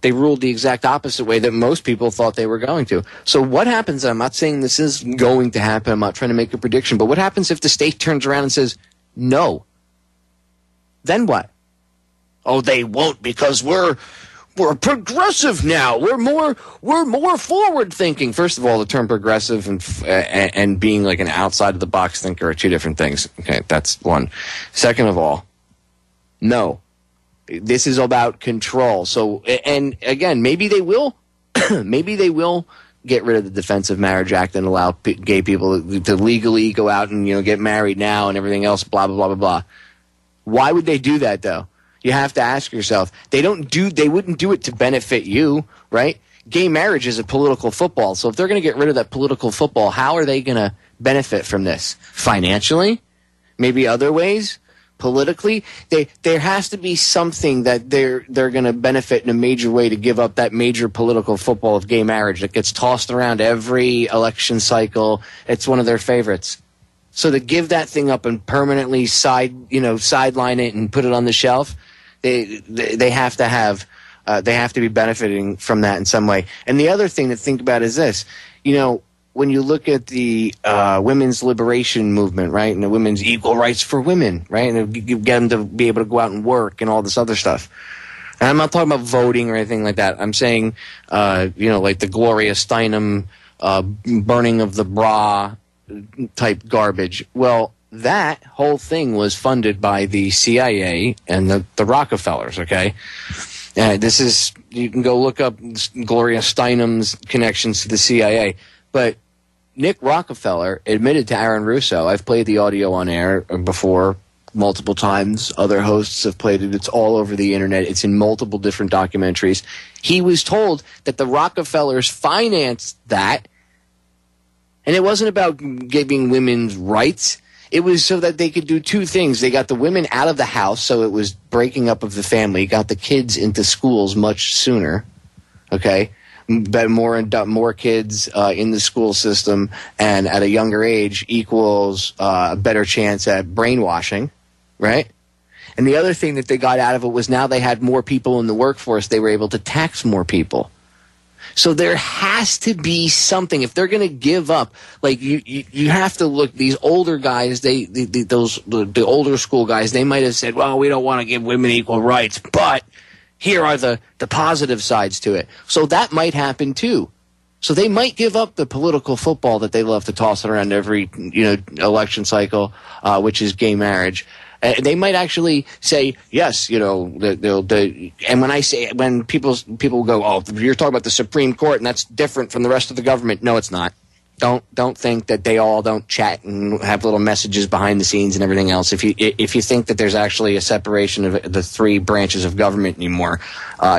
They ruled the exact opposite way that most people thought they were going to. So what happens, I'm not saying this is going to happen, I'm not trying to make a prediction, but what happens if the state turns around and says, no? Then what? Oh, they won't because we're progressive now. We're more forward thinking. First of all, the term progressive and being like an outside of the box thinker are two different things. Okay, that's one. Second of all, no. This is about control. So, and again, maybe they will get rid of the Defense of Marriage Act and allow gay people to legally go out and get married now and everything else. Blah blah blah blah blah. Why would they do that though? You have to ask yourself. They wouldn't do it to benefit you, right? Gay marriage is a political football. So if they're going to get rid of that political football, how are they going to benefit from this? Financially? Maybe other ways? Politically? There has to be something that they're going to benefit in a major way to give up that major political football of gay marriage that gets tossed around every election cycle. It's one of their favorites. So to give that thing up and permanently sideline it and put it on the shelf, they have to be benefiting from that in some way. And the other thing to think about is this, when you look at the women's liberation movement, right, and the women's equal rights for women, right, and you get them to be able to go out and work and all this other stuff. And I'm not talking about voting or anything like that. I'm saying, like the Gloria Steinem burning of the bra type garbage. Well, that whole thing was funded by the CIA and the Rockefellers, okay? You can go look up Gloria Steinem's connections to the CIA. But Nick Rockefeller admitted to Aaron Russo, I've played the audio on air before multiple times. Other hosts have played it. It's all over the internet. It's in multiple different documentaries. He was told that the Rockefellers financed that, and it wasn't about giving women's rights. It was so that they could do two things. They got the women out of the house, so it was breaking up of the family. Got the kids into schools much sooner, okay? But more kids in the school system and at a younger age equals a better chance at brainwashing, right? And the other thing that they got out of it was now they had more people in the workforce. They were able to tax more people. So there has to be something. If they're going to give up, like you have to look. These older guys, the older school guys, they might have said, "Well, we don't want to give women equal rights, but here are the positive sides to it." So that might happen too. So they might give up the political football that they love to toss around every election cycle, which is gay marriage. They might actually say yes, and when people go, "Oh, you're talking about the Supreme Court and that's different from the rest of the government." No, it's not. Don't think that they all don't chat and have little messages behind the scenes and everything else. If you think that there's actually a separation of the three branches of government anymore,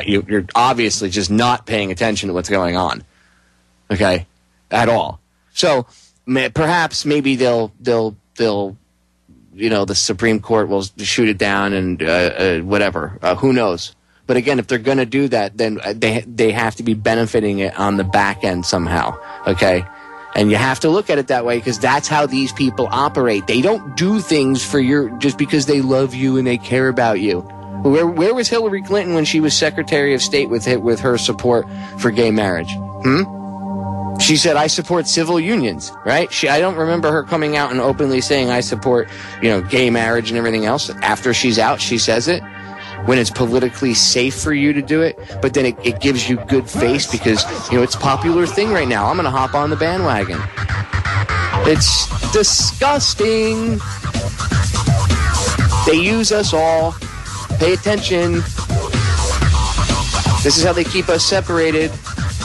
you're obviously just not paying attention to what's going on. Okay, at all. So perhaps maybe they'll the Supreme Court will shoot it down and whatever. Who knows? But again, if they're going to do that, then they have to be benefiting it on the back end somehow. Okay. And you have to look at it that way because that's how these people operate. They don't do things for just because they love you and they care about you. Where was Hillary Clinton when she was Secretary of State with her support for gay marriage? She said, "I support civil unions," right? I don't remember her coming out and openly saying, "I support, gay marriage and everything else." After she's out, she says it. When it's politically safe for you to do it, but then it gives you good face because, it's a popular thing right now. I'm going to hop on the bandwagon. It's disgusting. They use us all. Pay attention. This is how they keep us separated.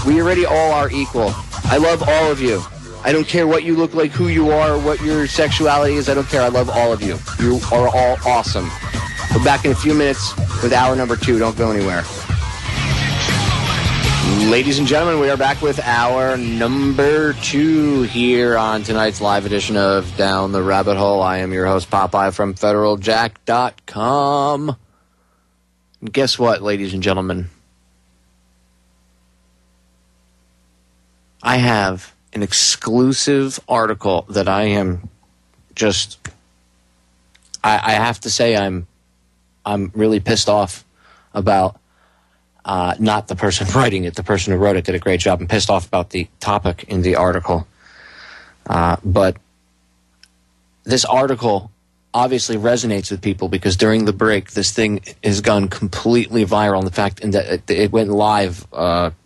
We already all are equal. I love all of you. I don't care what you look like, who you are, what your sexuality is. I don't care. I love all of you. You are all awesome. We're back in a few minutes. with hour number 2. Don't go anywhere. Ladies and gentlemen, we are back with hour number 2 here on tonight's live edition of Down the Rabbit Hole. I am your host, Popeye, from FederalJack.com. And guess what, ladies and gentlemen? I have an exclusive article that I am just... I have to say I'm really pissed off about. Not the person writing it. The person who wrote it did a great job. I'm pissed off about the topic in the article. But this article obviously resonates with people because during the break, this thing has gone completely viral. In fact, it went live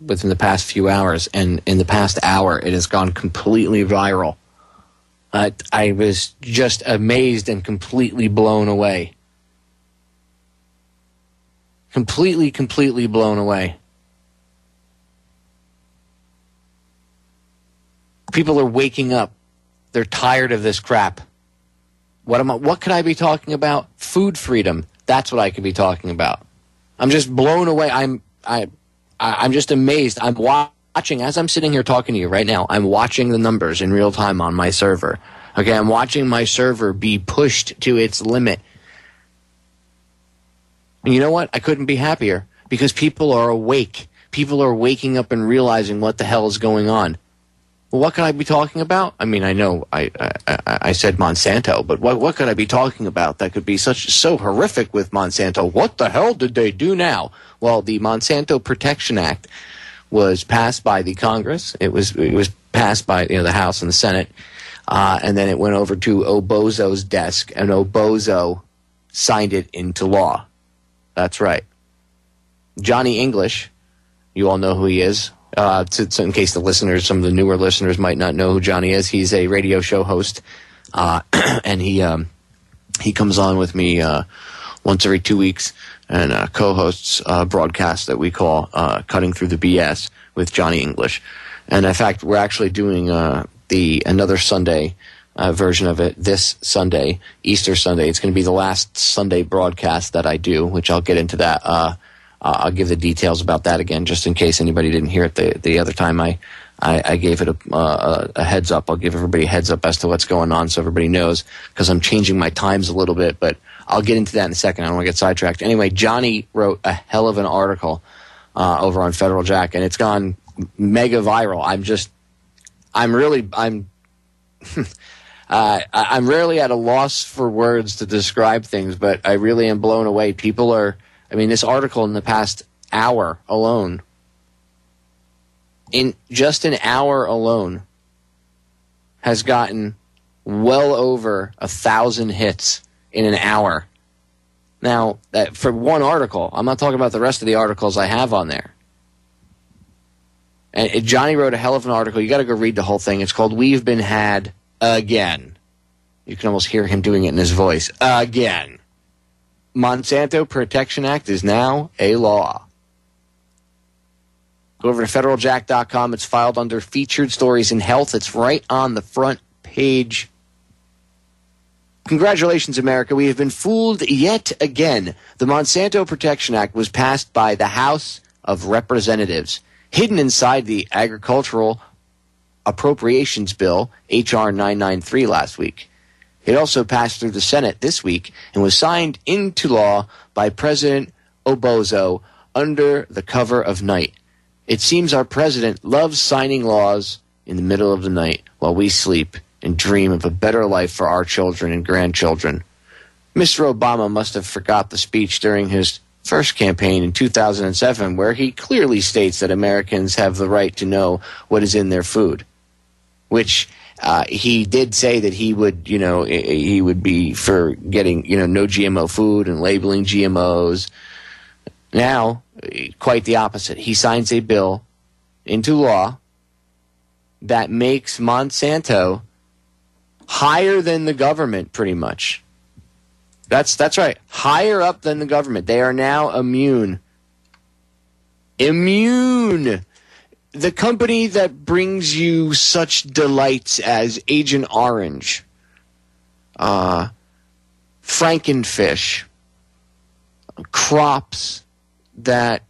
within the past few hours, and in the past hour, it has gone completely viral. I was just amazed and completely blown away. Completely blown away. People are waking up. They're tired of this crap. What could I be talking about? Food freedom. That's what I could be talking about. I'm just blown away. I'm just amazed. I'm watching, as I'm sitting here talking to you right now, I'm watching the numbers in real time on my server. Okay, I'm watching my server be pushed to its limit. And you know what? I couldn't be happier because people are awake. People are waking up and realizing what the hell is going on. Well, what could I be talking about? I mean, I know I said Monsanto, but what could I be talking about that could be so horrific with Monsanto? What the hell did they do now? Well, the Monsanto Protection Act was passed by the Congress. It was passed by the House and the Senate, and then it went over to Obozo's desk, and Obozo signed it into law. That's right. Johnny English, you all know who he is. So in case some of the newer listeners might not know who Johnny is, he's a radio show host, and he comes on with me once every 2 weeks and co-hosts a broadcast that we call Cutting Through the BS with Johnny English. And in fact, we're actually doing another Sunday version of it this Sunday, Easter Sunday. It's going to be the last Sunday broadcast that I do, which I'll get into that. I'll give the details about that again, just in case anybody didn't hear it the other time. I gave it a heads up. I'll give everybody a heads up as to what's going on so everybody knows, because I'm changing my times a little bit, but I'll get into that in a second. I don't want to get sidetracked. Anyway, Johnny wrote a hell of an article over on Federal Jack, and it's gone mega viral. I'm rarely at a loss for words to describe things, but I really am blown away. This article in the past hour alone, in just an hour alone, has gotten well over 1,000 hits in an hour. Now, for one article, I'm not talking about the rest of the articles I have on there. And Johnny wrote a hell of an article. You got to go read the whole thing. It's called "We've Been Had Again." You can almost hear him doing it in his voice. Again. Monsanto Protection Act is now a law. Go over to FederalJack.com. It's filed under Featured Stories in Health. It's right on the front page. Congratulations, America. We have been fooled yet again. The Monsanto Protection Act was passed by the House of Representatives, hidden inside the Agricultural Appropriations Bill, H.R. 993, last week. It also passed through the Senate this week and was signed into law by President Obozo under the cover of night. It seems our president loves signing laws in the middle of the night while we sleep and dream of a better life for our children and grandchildren. Mr. Obama must have forgot the speech during his first campaign in 2007 where he clearly states that Americans have the right to know what is in their food, which he did say that he would be for getting, no GMO food and labeling GMOs. Now, quite the opposite. He signs a bill into law that makes Monsanto higher than the government, pretty much. That's right. Higher up than the government. They are now immune. Immune. The company that brings you such delights as Agent Orange, Frankenfish, crops that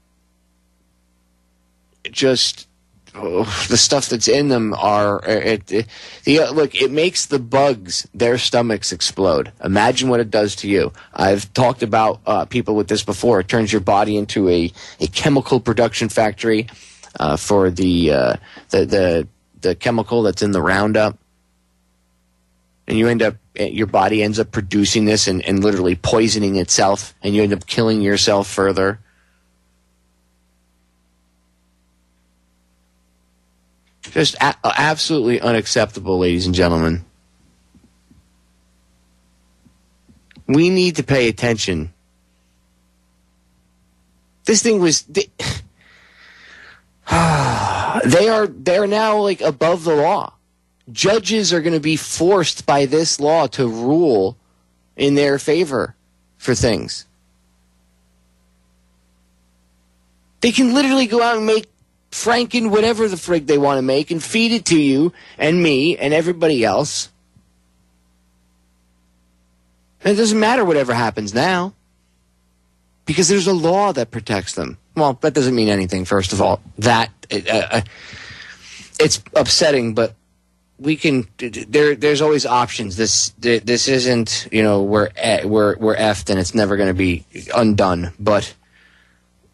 just the stuff that's in them look, it makes the bugs, their stomachs explode. Imagine what it does to you. I've talked about people with this before. It turns your body into a chemical production factory for the chemical that's in the Roundup. And your body ends up producing this and literally poisoning itself, and you end up killing yourself further. Just absolutely unacceptable, ladies and gentlemen. We need to pay attention. This thing was... They are now like above the law. Judges are going to be forced by this law to rule in their favor for things. They can literally go out and make Franken whatever the frig they want to make and feed it to you and me and everybody else. And it doesn't matter whatever happens now, because there's a law that protects them. Well, that doesn't mean anything, first of all. It's upsetting, but we can. There's always options. This isn't, we're effed and it's never going to be undone. But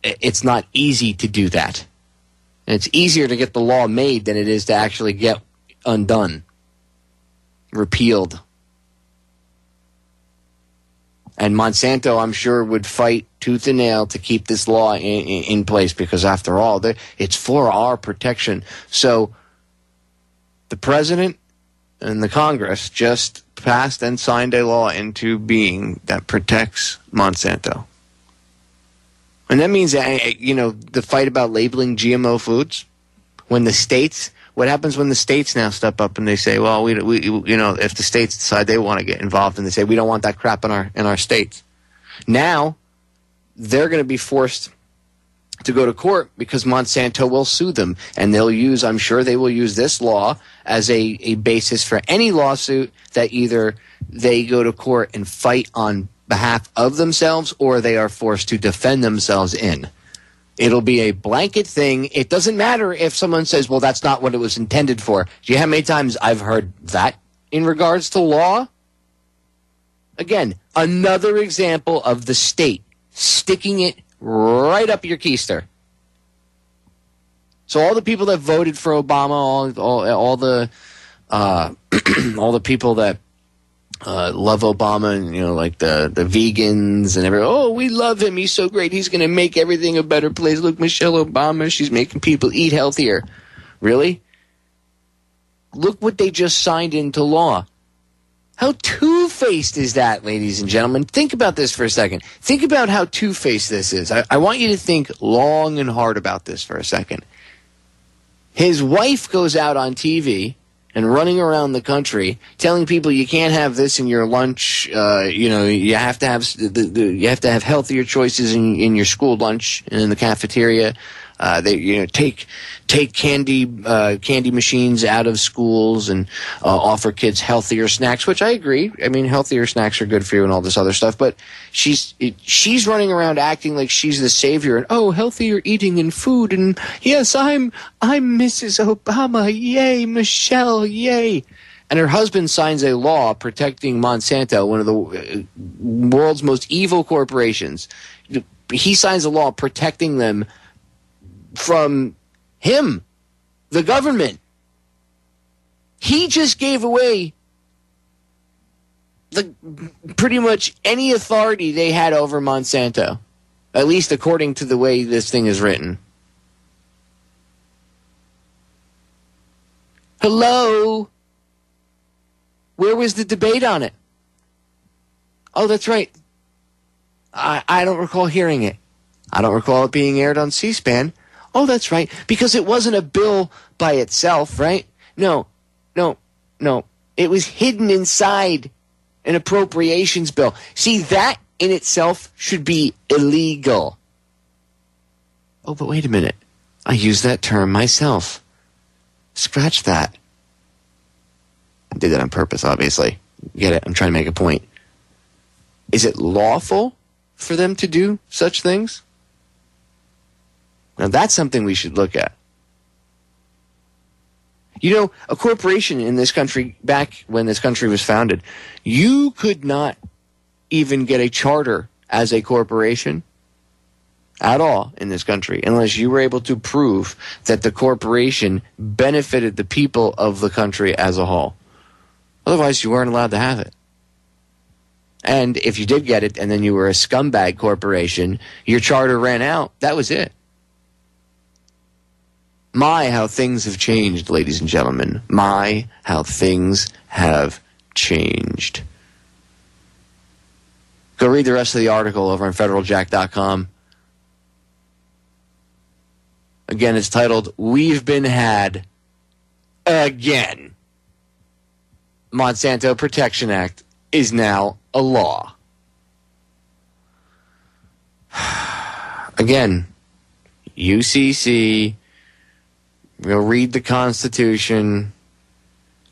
it's not easy to do that. And it's easier to get the law made than it is to actually get undone, repealed. And Monsanto, I'm sure, would fight tooth and nail to keep this law in place, because after all, it's for our protection. So the president and the Congress just passed and signed a law into being that protects Monsanto. And that means that, the fight about labeling GMO foods, when the states, what happens when the states now step up and they say, well, we if the states decide they want to get involved and they say, we don't want that crap in our states. Now, they're going to be forced to go to court because Monsanto will sue them. And I'm sure they will use this law as a basis for any lawsuit that either they go to court and fight on behalf of themselves or they are forced to defend themselves in. It'll be a blanket thing. It doesn't matter if someone says, well, that's not what it was intended for. Do you know how many times I've heard that in regards to law? Again, another example of the state sticking it right up your keister. So all the people that voted for Obama, all the all the people that love Obama, and like the vegans and everyone. Oh, we love him. He's so great. He's going to make everything a better place. Look, Michelle Obama, she's making people eat healthier. Really? Look what they just signed into law. How two-faced is that, ladies and gentlemen? Think about this for a second. Think about how two-faced this is. I want you to think long and hard about this for a second. His wife goes out on TV and running around the country telling people you can't have this in your lunch. You have to have healthier choices in your school lunch and in the cafeteria. Take candy machines out of schools and offer kids healthier snacks, which I agree. I mean, healthier snacks are good for you and all this other stuff. But she's running around acting like she's the savior and healthier eating and food, and yes, I'm Mrs. Obama, yay, Michelle, yay. And her husband signs a law protecting Monsanto, one of the world's most evil corporations. He signs a law protecting them from him, the government. He just gave away pretty much any authority they had over Monsanto, at least according to the way this thing is written. Hello? Where was the debate on it? Oh, that's right. I don't recall hearing it. I don't recall it being aired on C-SPAN. Oh, that's right, because it wasn't a bill by itself, right? No. It was hidden inside an appropriations bill. See, that in itself should be illegal. Oh, but wait a minute. I use that term myself. Scratch that. I did that on purpose, obviously. Get it? I'm trying to make a point. Is it lawful for them to do such things? Now, that's something we should look at. You know, a corporation in this country, back when this country was founded, you could not even get a charter as a corporation at all in this country unless you were able to prove that the corporation benefited the people of the country as a whole. Otherwise, you weren't allowed to have it. And if you did get it and then you were a scumbag corporation, your charter ran out, that was it. My, how things have changed, ladies and gentlemen. My, how things have changed. Go read the rest of the article over on federaljack.com. Again, it's titled, We've Been Had Again. Monsanto Protection Act is now a law. Again, UCC, we'll read the Constitution,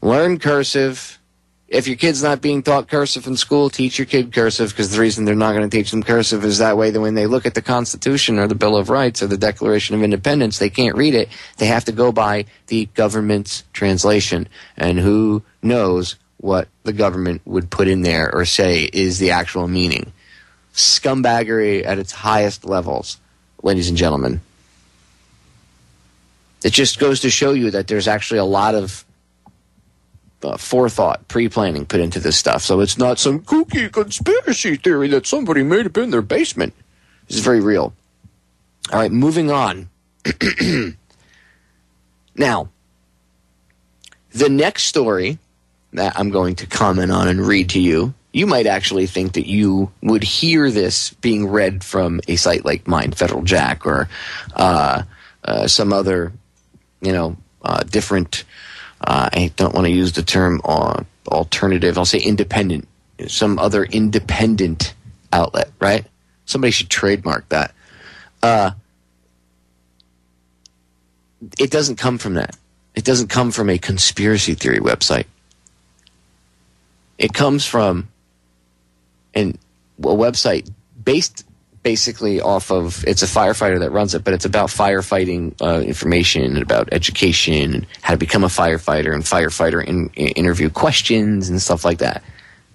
learn cursive. If your kid's not being taught cursive in school, teach your kid cursive, because the reason they're not going to teach them cursive is that way that when they look at the Constitution or the Bill of Rights or the Declaration of Independence, they can't read it. They have to go by the government's translation. And who knows what the government would put in there or say is the actual meaning. Scumbaggery at its highest levels, ladies and gentlemen. It just goes to show you that there's actually a lot of forethought, pre-planning put into this stuff. So it's not some kooky conspiracy theory that somebody made up in their basement. This is very real. All right, moving on. Now, the next story that I'm going to comment on and read to you, you might actually think that you would hear this being read from a site like mine, Federal Jack, or some other, different, I don't want to use the term alternative, I'll say independent, some other independent outlet, right? Somebody should trademark that. It doesn't come from that. It doesn't come from a conspiracy theory website. It comes from a website based basically off of, it's a firefighter that runs it, but it's about firefighting information and about education and how to become a firefighter and firefighter interview questions and stuff like that.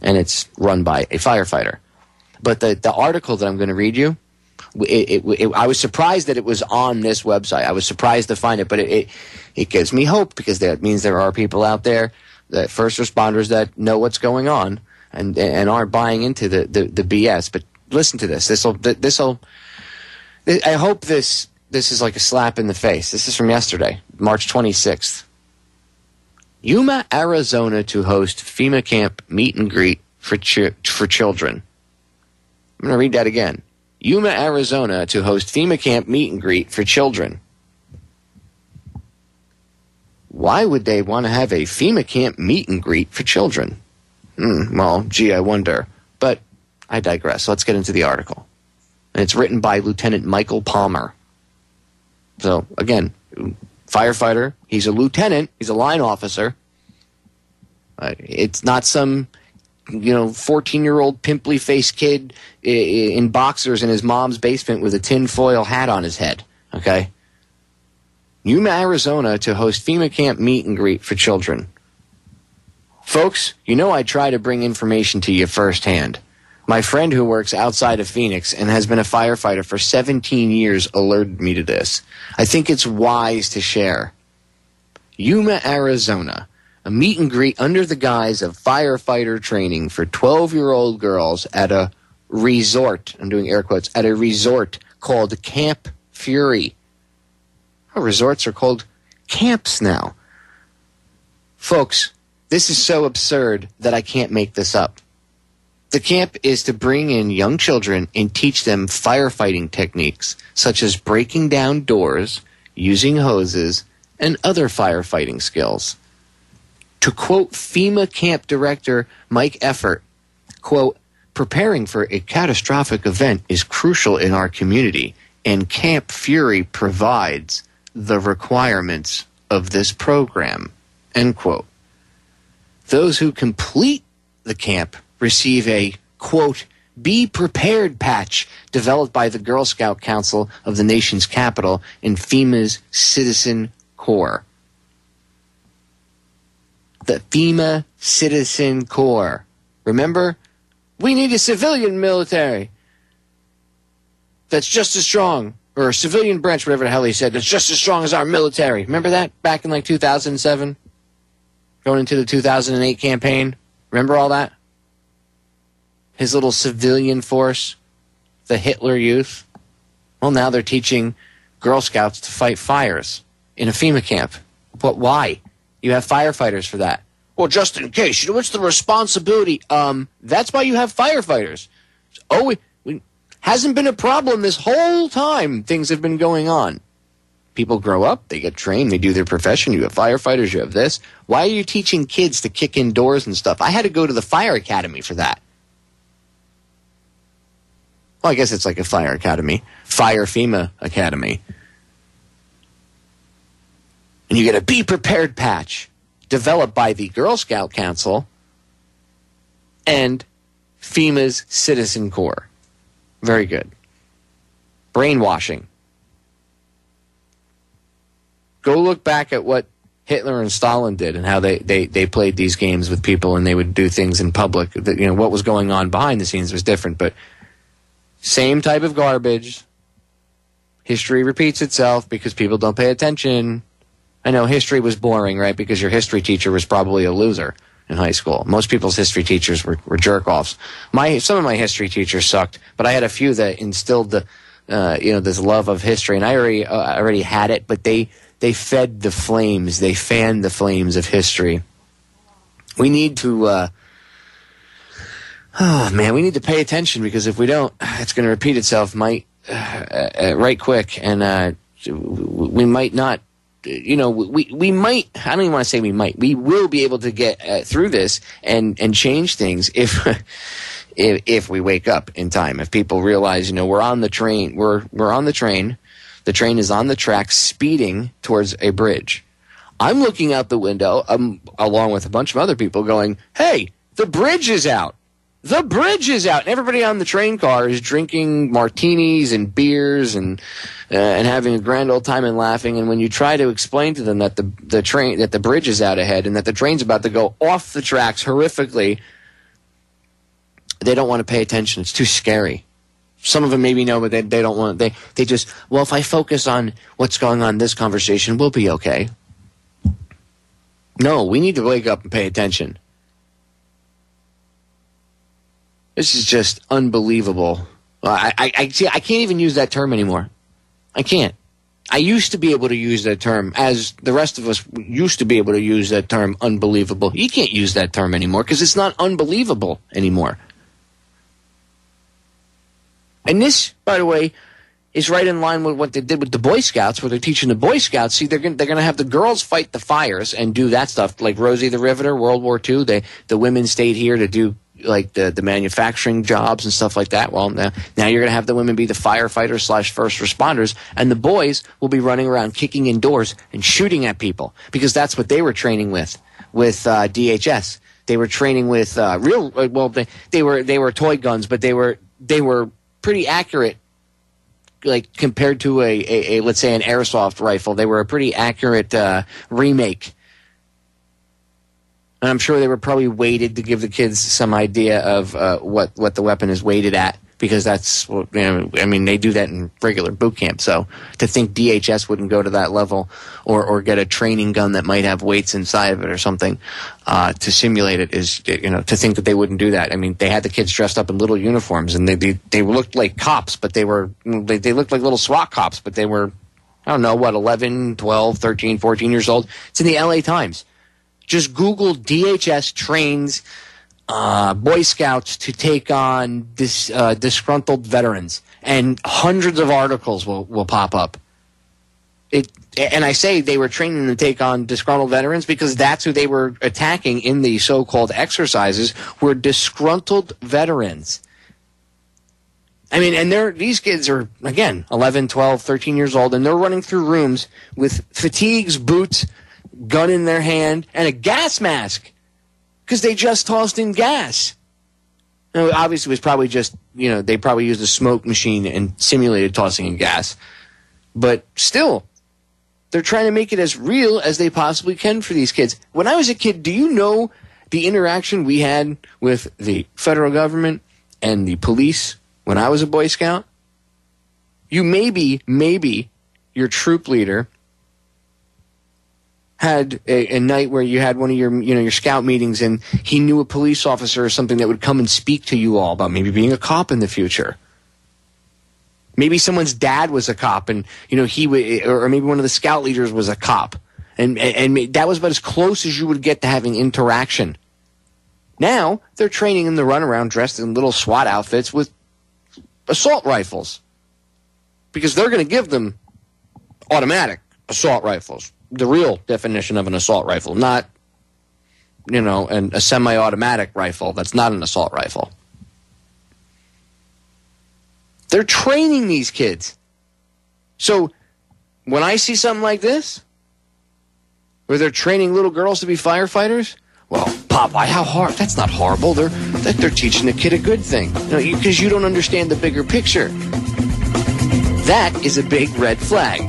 And it's run by a firefighter. But the article that I'm going to read you, I was surprised that it was on this website. I was surprised to find it, but it gives me hope, because that means there are people out there, that first responders, that know what's going on and aren't buying into the BS. But listen to this. I hope this is like a slap in the face. This is from yesterday, March 26th. Yuma, Arizona to host FEMA camp meet and greet for children. I'm going to read that again. Yuma, Arizona to host FEMA camp meet and greet for children. Why would they want to have a FEMA camp meet and greet for children? Well, gee, I wonder. But I digress. Let's get into the article. And it's written by Lieutenant Michael Palmer. So, again, firefighter. He's a lieutenant. He's a line officer. It's not some, 14-year-old pimply-faced kid in boxers in his mom's basement with a tinfoil hat on his head. Okay? Yuma, Arizona to host FEMA camp meet and greet for children. Folks, I try to bring information to you firsthand. My friend who works outside of Phoenix and has been a firefighter for 17 years alerted me to this. I think it's wise to share. Yuma, Arizona, a meet and greet under the guise of firefighter training for 12-year-old girls at a resort, I'm doing air quotes, at a resort called Camp Fury. Resorts are called camps now. Folks, this is so absurd that I can't make this up. The camp is to bring in young children and teach them firefighting techniques, such as breaking down doors, using hoses, and other firefighting skills. To quote FEMA camp director Mike Effort, quote, preparing for a catastrophic event is crucial in our community, and Camp Fury provides the requirements of this program, end quote. Those who complete the camp receive a, quote, Be Prepared patch developed by the Girl Scout Council of the nation's capital and FEMA's Citizen Corps. The FEMA Citizen Corps. Remember? We need a civilian military that's just as strong, or a civilian branch, whatever the hell he said, that's just as strong as our military. Remember that back in like 2007? Going into the 2008 campaign? Remember all that? His little civilian force, the Hitler Youth. Well, now they're teaching Girl Scouts to fight fires in a FEMA camp. But why? You have firefighters for that. Well, just in case. You know, what's the responsibility? That's why you have firefighters. Oh, hasn't been a problem this whole time things have been going on. People grow up, they get trained, they do their profession. You have firefighters, you have this. Why are you teaching kids to kick in doors and stuff? I had to go to the fire academy for that. Well, I guess it's like a fire academy. Fire FEMA Academy. And you get a Be Prepared patch developed by the Girl Scout Council and FEMA's Citizen Corps. Very good. Brainwashing. Go look back at what Hitler and Stalin did and how they played these games with people and they would do things in public. You know, what was going on behind the scenes was different, but same type of garbage. History repeats itself because people don't pay attention. I know history was boring, right? Because your history teacher was probably a loser in high school. Most people's history teachers were jerk-offs. Some of my history teachers sucked, but I had a few that instilled this love of history, and I already had it, but they fed the flames. They fanned the flames of history. We need to we need to pay attention, because if we don't, it's going to repeat itself right quick, and we might not. We might, I don't even want to say we might, we will be able to get through this and change things if we wake up in time. If people realize, we're on the train, we're on the train is on the track speeding towards a bridge. I'm looking out the window, along with a bunch of other people going, hey, the bridge is out. The bridge is out. And everybody on the train car is drinking martinis and beers and having a grand old time and laughing. And when you try to explain to them that the bridge is out ahead and that the train's about to go off the tracks horrifically, they don't want to pay attention. It's too scary. Some of them maybe know, but they don't want. They just, well, if I focus on what's going on in this conversation, we'll be okay. No, we need to wake up and pay attention. This is just unbelievable. I can't even use that term anymore. I can't. I used to be able to use that term, as the rest of us used to be able to use that term, unbelievable. You can't use that term anymore because it's not unbelievable anymore. And this, by the way, is right in line with what they did with the Boy Scouts, where they're teaching the Boy Scouts. See, they're going to have the girls fight the fires and do that stuff, like Rosie the Riveter, World War II. The women stayed here to do like the manufacturing jobs and stuff like that. Well, now you're going to have the women be the firefighters / first responders, and the boys will be running around kicking in doors and shooting at people, because that's what they were training with DHS. They were training with they were toy guns, but they were pretty accurate, like compared to a let's say an airsoft rifle. They were a pretty accurate remake. And I'm sure they were probably weighted to give the kids some idea of what the weapon is weighted at, because that's, they do that in regular boot camp. So to think DHS wouldn't go to that level or get a training gun that might have weights inside of it or something to simulate it is, to think that they wouldn't do that. I mean, they had the kids dressed up in little uniforms, and they looked like cops, but they looked like little SWAT cops, but they were, 11, 12, 13, 14 years old. It's in the LA Times. Just Google DHS trains Boy Scouts to take on disgruntled veterans, and hundreds of articles will pop up. And I say they were training to take on disgruntled veterans because that's who they were attacking in the so-called exercises, were disgruntled veterans. I mean, and these kids are, again, 11, 12, 13 years old, and they're running through rooms with fatigues, boots, gun in their hand, and a gas mask, because they just tossed in gas. Now, obviously, it was probably just, they probably used a smoke machine and simulated tossing in gas. But still, they're trying to make it as real as they possibly can for these kids. When I was a kid, do you know the interaction we had with the federal government and the police when I was a Boy Scout? You maybe your troop leader had a night where you had one of your scout meetings and he knew a police officer or something that would come and speak to you all about maybe being a cop in the future. Maybe someone's dad was a cop and, he would, or maybe one of the scout leaders was a cop. And that was about as close as you would get to having interaction. Now, they're training them to run around dressed in little SWAT outfits with assault rifles. Because they're going to give them automatic assault rifles. The real definition of an assault rifle, not, a semi-automatic rifle that's not an assault rifle. They're training these kids. So when I see something like this, where they're training little girls to be firefighters, well, Popeye, how hard? That's not horrible. They're teaching the kid a good thing. Because you don't understand the bigger picture. That is a big red flag.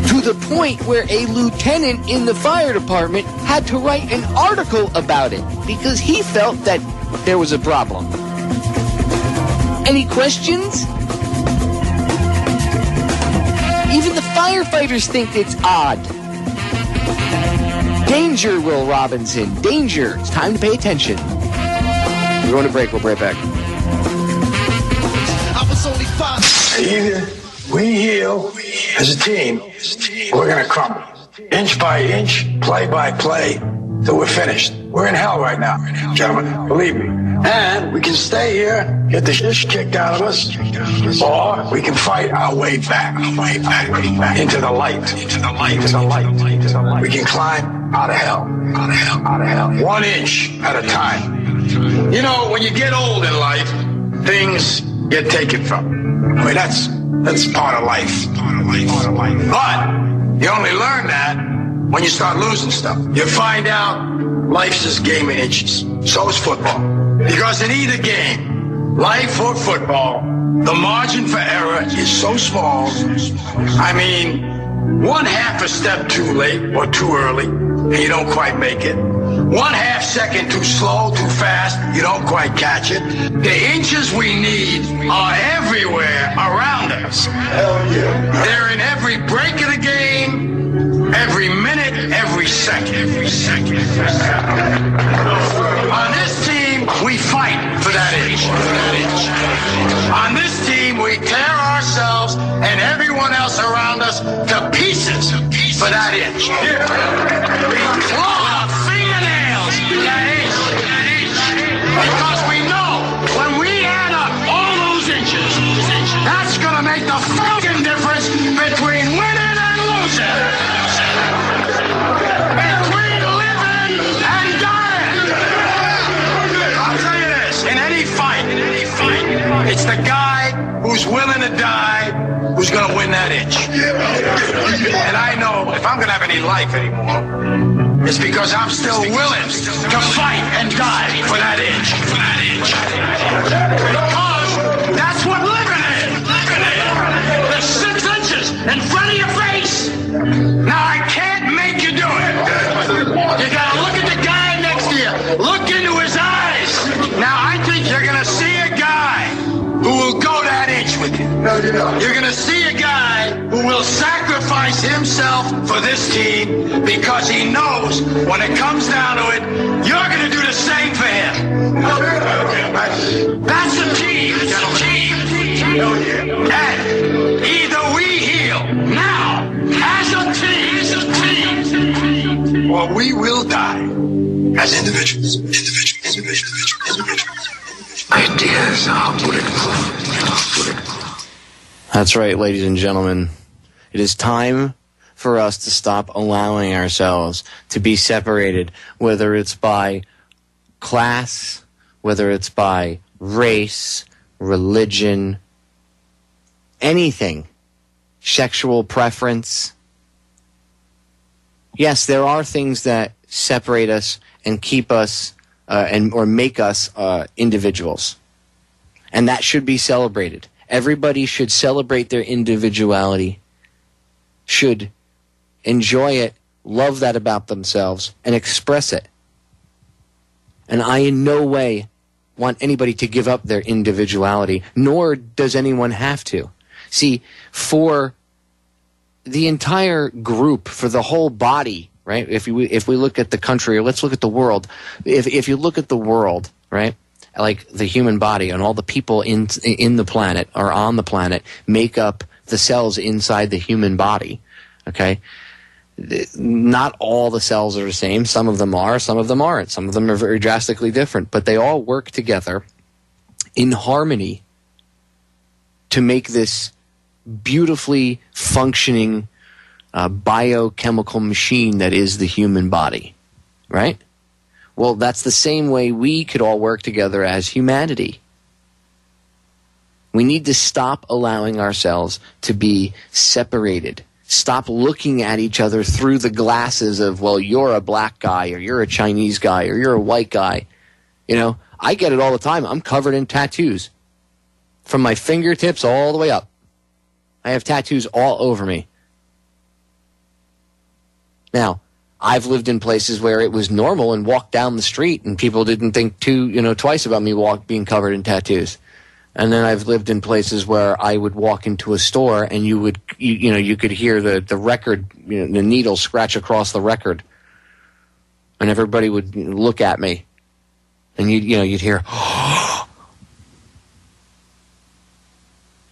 To the point where a lieutenant in the fire department had to write an article about it because he felt that there was a problem. Any questions? Even the firefighters think it's odd. Danger, Will Robinson. Danger. It's time to pay attention. We're going to break. We'll be right back. Either we heal as a team, we're going to crumble. Inch by inch, play by play, till we're finished. We're in hell right now, gentlemen, believe me. And we can stay here, get the shit kicked out of us, or we can fight our way back into the light. We can climb out of hell. 1 inch at a time. When you get old in life, things get taken from you. I mean, that's part of life. But you only learn that when you start losing stuff. You find out life's this game of inches. So is football. Because in either game, life or football, the margin for error is so small. I mean, 1/2 a step too late or too early, and you don't quite make it. 1/2 second too slow, too fast, you don't quite catch it. The inches we need are everywhere around us. Hell yeah. They're in every break of the game, every minute, every second. On this team, we fight for that inch. On this team, we tear ourselves and everyone else around us to pieces for that inch. We claw our fingernails for that inch. Because we know when we add up all those inches, that's going to make the fucking difference between winning and losing. Between living and dying. I'll tell you this, in any fight, it's the guy who's willing to die who's going to win that inch. And I know if I'm going to have any life anymore, it's because I'm still willing to fight and die for that inch. Because that's what living is. There's 6 inches in front of your face. Now, I can't make you do it. You got to look at the guy next to you. Look into his eyes. Now, I think you're going to see a guy who will go that inch with you. You're going to see a guy who will sacrifice himself for this team because he knows when it comes down to it, you're going to do the same for him. That's a team. And either we heal now as a team, or we will die as individuals. Ideas are bulletproof. That's right, ladies and gentlemen. It is time for us to stop allowing ourselves to be separated, whether it's by class, whether it's by race, religion, anything, sexual preference. Yes, there are things that separate us and keep us or make us individuals. And that should be celebrated. Everybody should celebrate their individuality, should enjoy it, love that about themselves, and express it. And I in no way want anybody to give up their individuality, nor does anyone have to. See, for the entire group, for the whole body, right? If we look at the country, or let's look at the world. If you look at the world, right? Like the human body and all the people in the planet or on the planet make up the cells inside the human body. Okay, not all the cells are the same. Some of them are, some of them aren't. Some of them are very drastically different, but they all work together in harmony to make this beautifully functioning biochemical machine that is the human body, right? Well, that's the same way we could all work together as humanity. We need to stop allowing ourselves to be separated. Stop looking at each other through the glasses of, well, you're a black guy, or you're a Chinese guy, or you're a white guy. You know, I get it all the time. I'm covered in tattoos from my fingertips all the way up. I have tattoos all over me. Now, I've lived in places where it was normal and walked down the street and people didn't think twice about me being covered in tattoos. And then I've lived in places where I would walk into a store and you could hear the record, the needle scratch across the record. And everybody would look at me. And you'd hear,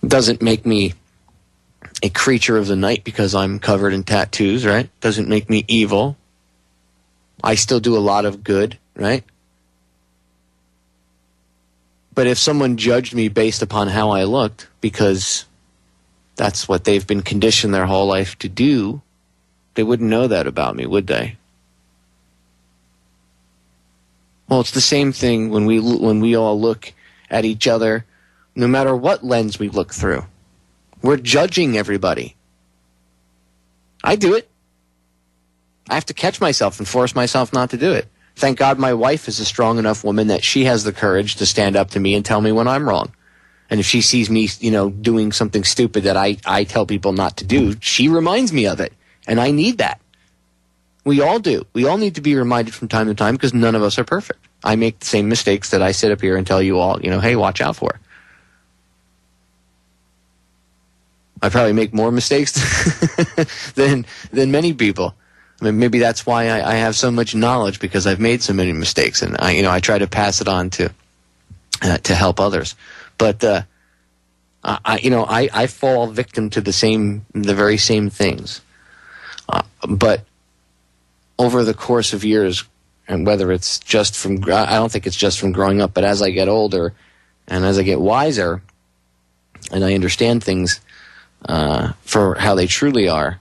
It doesn't make me a creature of the night because I'm covered in tattoos, right? Doesn't make me evil. I still do a lot of good, right? But if someone judged me based upon how I looked, because that's what they've been conditioned their whole life to do, they wouldn't know that about me, would they? Well, it's the same thing when we all look at each other, no matter what lens we look through. We're judging everybody. I do it. I have to catch myself and force myself not to do it. Thank God my wife is a strong enough woman that she has the courage to stand up to me and tell me when I'm wrong. And if she sees me, doing something stupid that I tell people not to do, she reminds me of it. And I need that. We all do. We all need to be reminded from time to time because none of us are perfect. I make the same mistakes that I sit up here and tell you all, hey, watch out for. I probably make more mistakes than many people. I mean, maybe that's why I have so much knowledge, because I've made so many mistakes, and I try to pass it on to help others. But I fall victim to the very same things. But over the course of years, and whether it's just from, I don't think it's just from growing up, but as I get older and as I get wiser, and I understand things for how they truly are,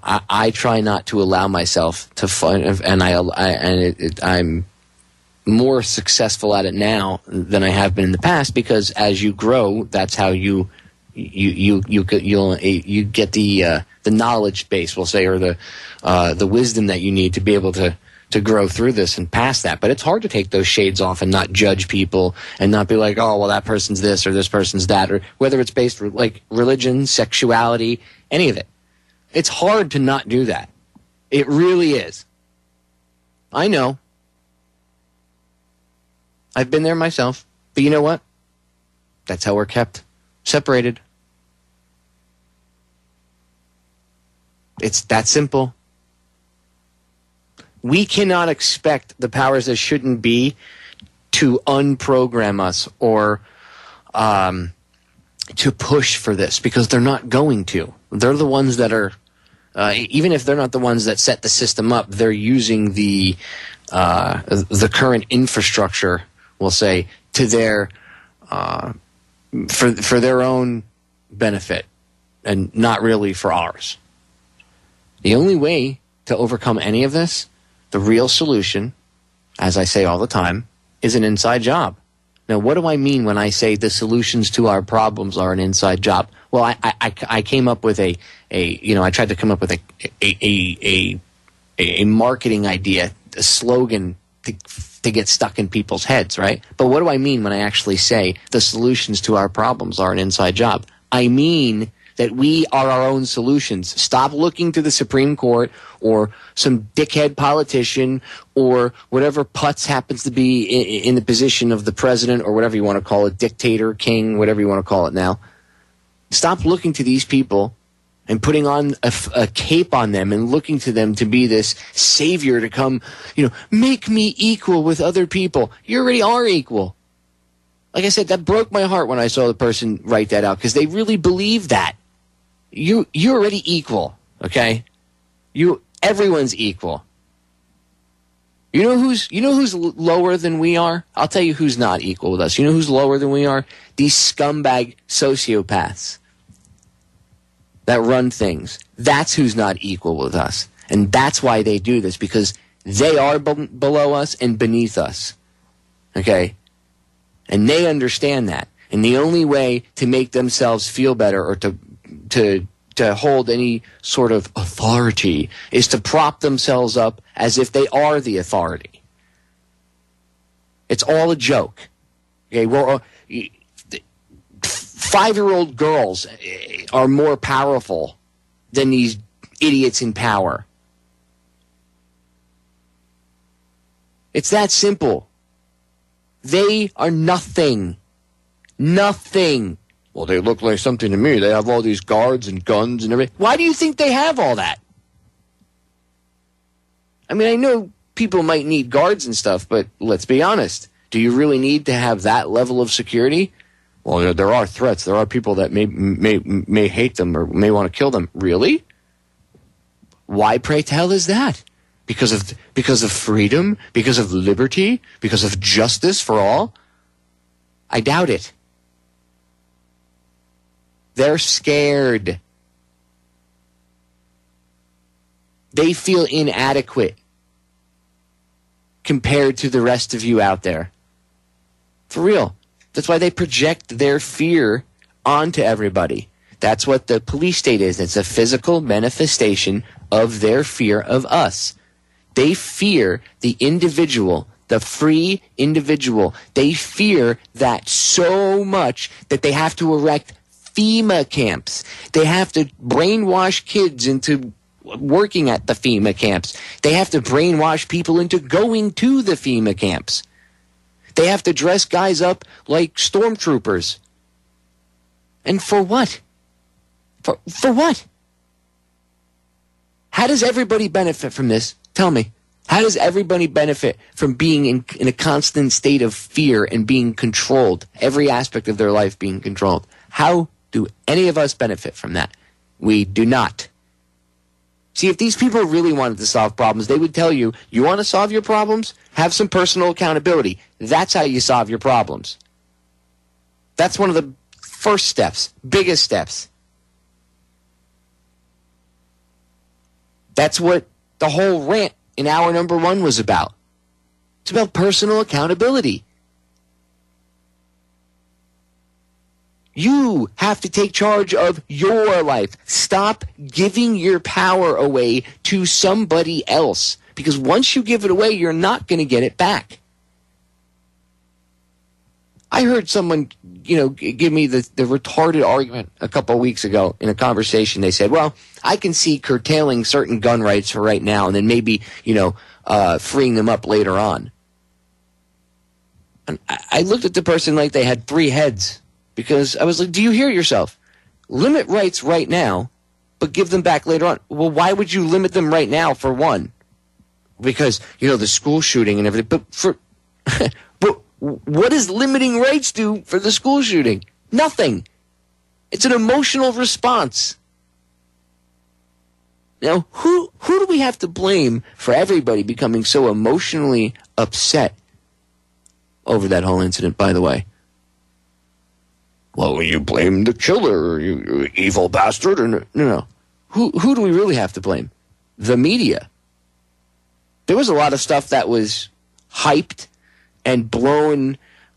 I try not to allow myself to find, and I'm more successful at it now than I have been in the past, because as you grow, that's how you get the knowledge base, we'll say, or the wisdom that you need to be able to grow through this and pass that. But it's hard to take those shades off and not judge people and not be like, oh, well, that person's this or this person's that, or whether it's based like religion, sexuality, any of it. It's hard to not do that. It really is. I know. I've been there myself. But you know what? That's how we're kept separated. It's that simple. We cannot expect the powers that shouldn't be to unprogram us or to push for this, because they're not going to. They're the ones that are, even if they're not the ones that set the system up, they're using the current infrastructure, we'll say, to their for their own benefit and not really for ours. The only way to overcome any of this, the real solution, as I say all the time, is an inside job. Now, what do I mean when I say the solutions to our problems are an inside job? Well, I came up with I tried to come up with a marketing idea, a slogan to to get stuck in people's heads, right? But what do I mean when I actually say the solutions to our problems are an inside job? I mean that we are our own solutions. Stop looking to the Supreme Court or some dickhead politician or whatever putz happens to be in the position of the president or whatever you want to call it, dictator, king, whatever you want to call it now. Stop looking to these people and putting on a cape on them and looking to them to be this savior to come, make me equal with other people. You already are equal. Like I said, that broke my heart when I saw the person write that out because they really believe that. You're already equal, okay? Everyone's equal. You know who's lower than we are? I'll tell you who's not equal with us. You know who's lower than we are? These scumbag sociopaths that run things. That's who's not equal with us. And that's why they do this, because they are below us and beneath us. Okay? And they understand that. And the only way to make themselves feel better or to hold any sort of authority is to prop themselves up as if they are the authority. It's all a joke. Okay, well, 5-year-old girls are more powerful than these idiots in power. It's that simple. They are nothing. Nothing. Well, they look like something to me. They have all these guards and guns and everything. Why do you think they have all that? I mean, I know people might need guards and stuff, but let's be honest. Do you really need to have that level of security? Well, there are threats. There are people that may hate them or may want to kill them. Really? Why, pray tell, is that? Because of freedom? Because of liberty? Because of justice for all? I doubt it. They're scared. They feel inadequate compared to the rest of you out there. For real. That's why they project their fear onto everybody. That's what the police state is. It's a physical manifestation of their fear of us. They fear the individual, the free individual. They fear that so much that they have to erect FEMA camps. They have to brainwash kids into working at the FEMA camps. They have to brainwash people into going to the FEMA camps. They have to dress guys up like stormtroopers. And for what? For what? How does everybody benefit from this? Tell me. How does everybody benefit from being in a constant state of fear and being controlled? Every aspect of their life being controlled. How do any of us benefit from that? We do not. See, if these people really wanted to solve problems, they would tell you, you want to solve your problems? Have some personal accountability. That's how you solve your problems. That's one of the first steps, biggest steps. That's what the whole rant in hour number 1 was about. It's about personal accountability. You have to take charge of your life. Stop giving your power away to somebody else. Because once you give it away, you're not going to get it back. I heard someone, give me the retarded argument a couple of weeks ago in a conversation. They said, well, I can see curtailing certain gun rights for right now and then maybe, freeing them up later on. And I looked at the person like they had 3 heads. Because I was like, do you hear yourself? Limit rights right now, but give them back later on. Well, why would you limit them right now, for one? Because, the school shooting and everything. But what does limiting rights do for the school shooting? Nothing. It's an emotional response. Now, who do we have to blame for everybody becoming so emotionally upset over that whole incident, by the way? Well, you blame the killer, you evil bastard, or no. Who do we really have to blame? The media. There was a lot of stuff that was hyped and blown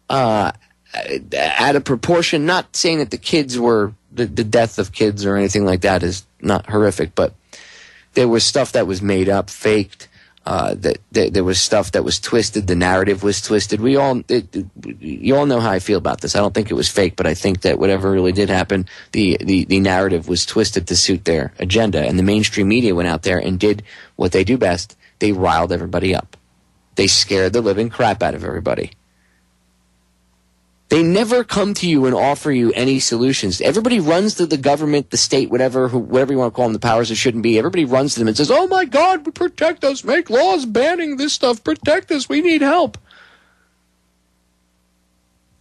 out of proportion. Not saying that the kids were, the death of kids or anything like that is not horrific, but there was stuff that was made up, faked, There was stuff that was twisted. The narrative was twisted. You all know how I feel about this. I don't think it was fake, but I think that whatever really did happen, the narrative was twisted to suit their agenda. And the mainstream media went out there and did what they do best. They riled everybody up. They scared the living crap out of everybody. They never come to you and offer you any solutions. Everybody runs to the government, the state, whatever you want to call them, the powers that shouldn't be. Everybody runs to them and says, oh my God, protect us, make laws banning this stuff, protect us, we need help.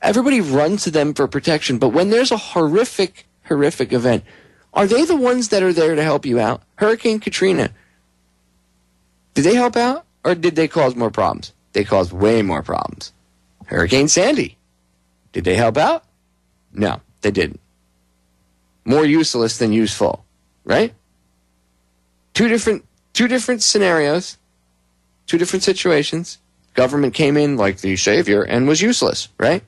Everybody runs to them for protection, but when there's a horrific event, are they the ones that are there to help you out? Hurricane Katrina, did they help out or did they cause more problems? They caused way more problems. Hurricane Sandy, did they help out? No, they didn't. More useless than useful, right? Two different scenarios, two different situations. Government came in like the savior and was useless, right?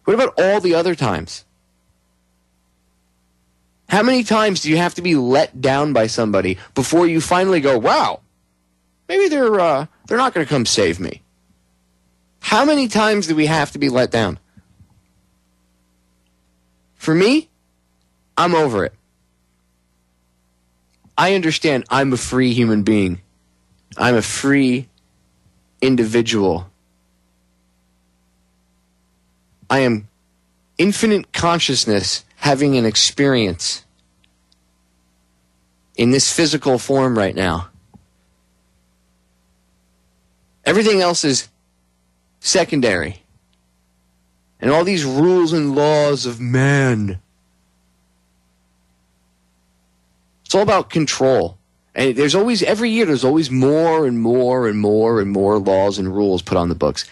What about all the other times? How many times do you have to be let down by somebody before you finally go, wow, maybe they're not going to come save me? How many times do we have to be let down? For me, I'm over it. I understand I'm a free human being. I'm a free individual. I am infinite consciousness having an experience in this physical form right now. Everything else is secondary. And all these rules and laws of man. It's all about control. And there's always, every year, there's always more and more and more and more laws and rules put on the books.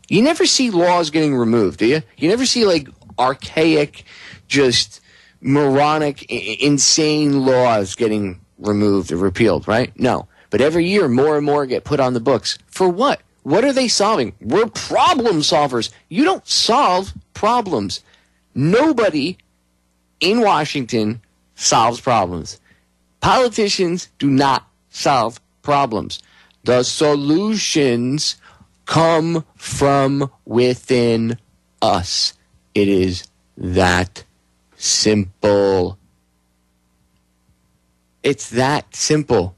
You never see laws getting removed, do you? You never see, like, archaic, just moronic, insane laws getting removed or repealed, right? No. But every year, more and more get put on the books. For what? What are they solving? We're problem solvers. You don't solve problems. Nobody in Washington solves problems. Politicians do not solve problems. The solutions come from within us. It is that simple. It's that simple.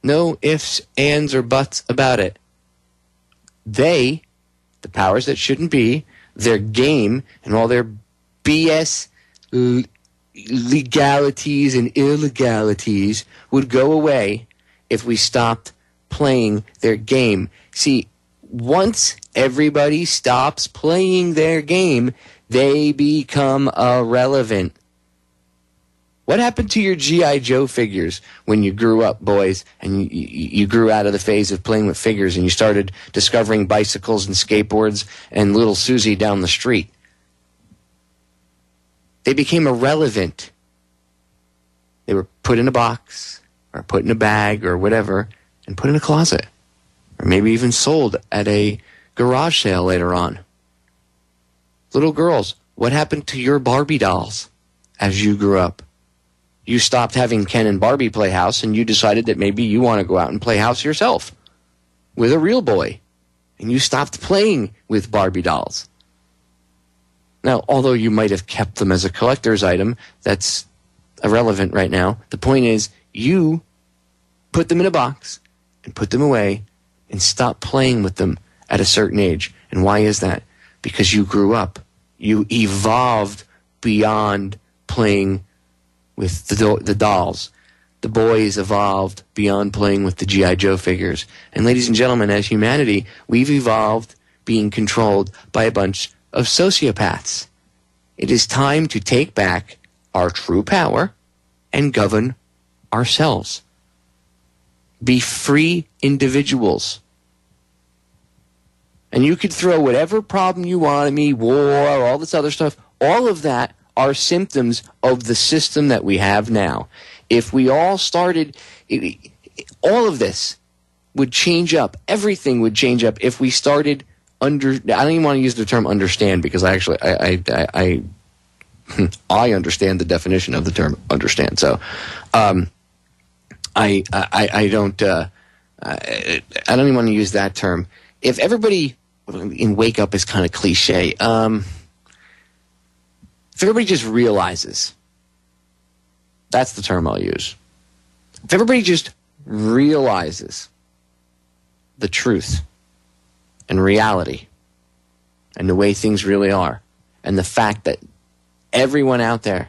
No ifs, ands, or buts about it. They, the powers that shouldn't be, their game and all their BS legalities and illegalities would go away if we stopped playing their game. See, once everybody stops playing their game, they become irrelevant. What happened to your G.I. Joe figures when you grew up, boys, and you grew out of the phase of playing with figures and you started discovering bicycles and skateboards and little Susie down the street? They became irrelevant. They were put in a box or put in a bag or whatever and put in a closet or maybe even sold at a garage sale later on. Little girls, what happened to your Barbie dolls as you grew up? You stopped having Ken and Barbie play house and you decided that maybe you want to go out and play house yourself with a real boy. And you stopped playing with Barbie dolls. Now, although you might have kept them as a collector's item, that's irrelevant right now. The point is, you put them in a box and put them away and stopped playing with them at a certain age. And why is that? Because you grew up. You evolved beyond playing with the dolls. The boys evolved beyond playing with the G.I. Joe figures. And ladies and gentlemen, as humanity, we've evolved being controlled by a bunch of sociopaths. It is time to take back our true power and govern ourselves. Be free individuals. And you could throw whatever problem you want at me, war, all this other stuff, all of that are symptoms of the system that we have now. If we all started, all of this would change up. Everything would change up if we started I don't even want to use the term understand because I understand the definition of the term understand. So I don't even want to use that term. If everybody in wake up is kind of cliche. If everybody just realizes, that's the term I'll use. If everybody just realizes the truth and reality and the way things really are, and the fact that everyone out there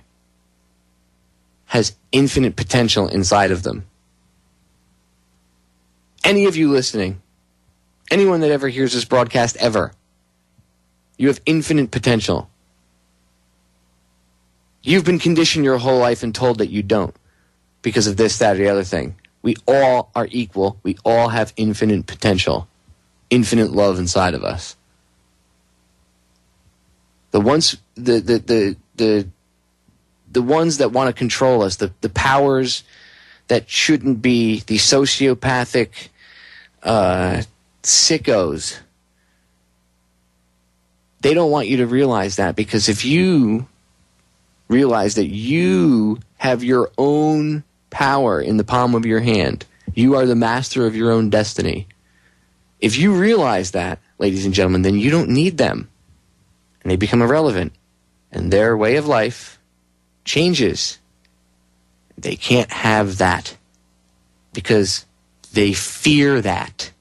has infinite potential inside of them. Any of you listening, anyone that ever hears this broadcast ever, you have infinite potential. You've been conditioned your whole life and told that you don't because of this, that, or the other thing. We all are equal. We all have infinite potential, infinite love inside of us. The ones that want to control us, the powers that shouldn't be, the sociopathic sickos, they don't want you to realize that, because if you realize that you have your own power in the palm of your hand, you are the master of your own destiny. If you realize that, ladies and gentlemen, then you don't need them. And they become irrelevant. And their way of life changes. They can't have that because they fear that.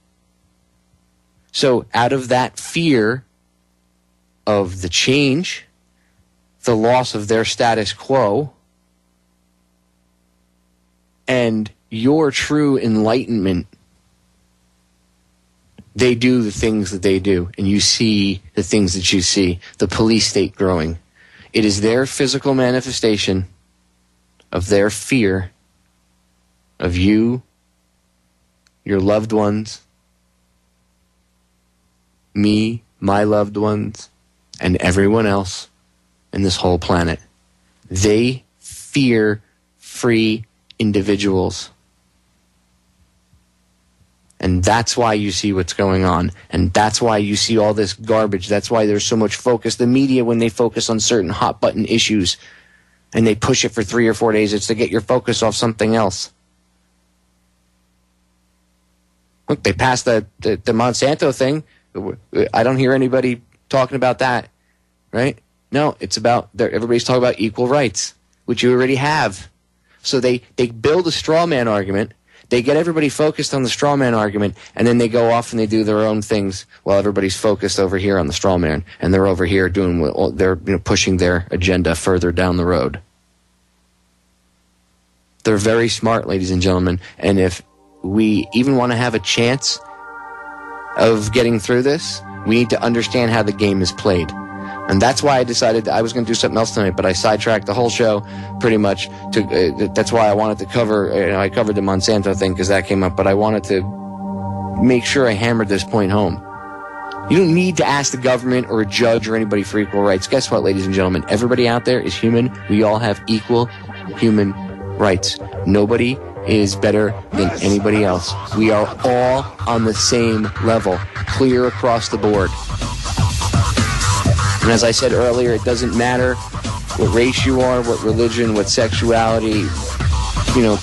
So out of that fear of the change, the loss of their status quo, and your true enlightenment, they do the things that they do, and you see the things that you see. The police state growing. It is their physical manifestation of their fear of you, your loved ones, me, my loved ones, and everyone else in this whole planet. They fear free individuals. And that's why you see what's going on. And that's why you see all this garbage. That's why there's so much focus. The media, when they focus on certain hot button issues and they push it for 3 or 4 days, it's to get your focus off something else. Look, they passed the Monsanto thing. I don't hear anybody talking about that, right? No, it's about, everybody's talking about equal rights, which you already have. So they build a straw man argument. They get everybody focused on the straw man argument, and then they go off and they do their own things while everybody's focused over here on the straw man, and they're over here doing what they're pushing their agenda further down the road. They're very smart, ladies and gentlemen, and if we even want to have a chance of getting through this, we need to understand how the game is played. And that's why I decided that I was going to do something else tonight, but I sidetracked the whole show pretty much. That's why I wanted to cover, I covered the Monsanto thing because that came up, but I wanted to make sure I hammered this point home. You don't need to ask the government or a judge or anybody for equal rights. Guess what, ladies and gentlemen? Everybody out there is human. We all have equal human rights. Nobody is better than anybody else. We are all on the same level, clear across the board. And as I said earlier, it doesn't matter what race you are, what religion, what sexuality,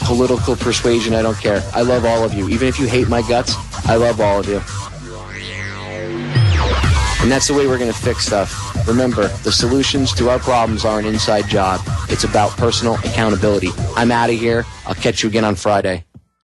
political persuasion, I don't care. I love all of you. Even if you hate my guts, I love all of you. And that's the way we're going to fix stuff. Remember, the solutions to our problems are an inside job. It's about personal accountability. I'm out of here. I'll catch you again on Friday.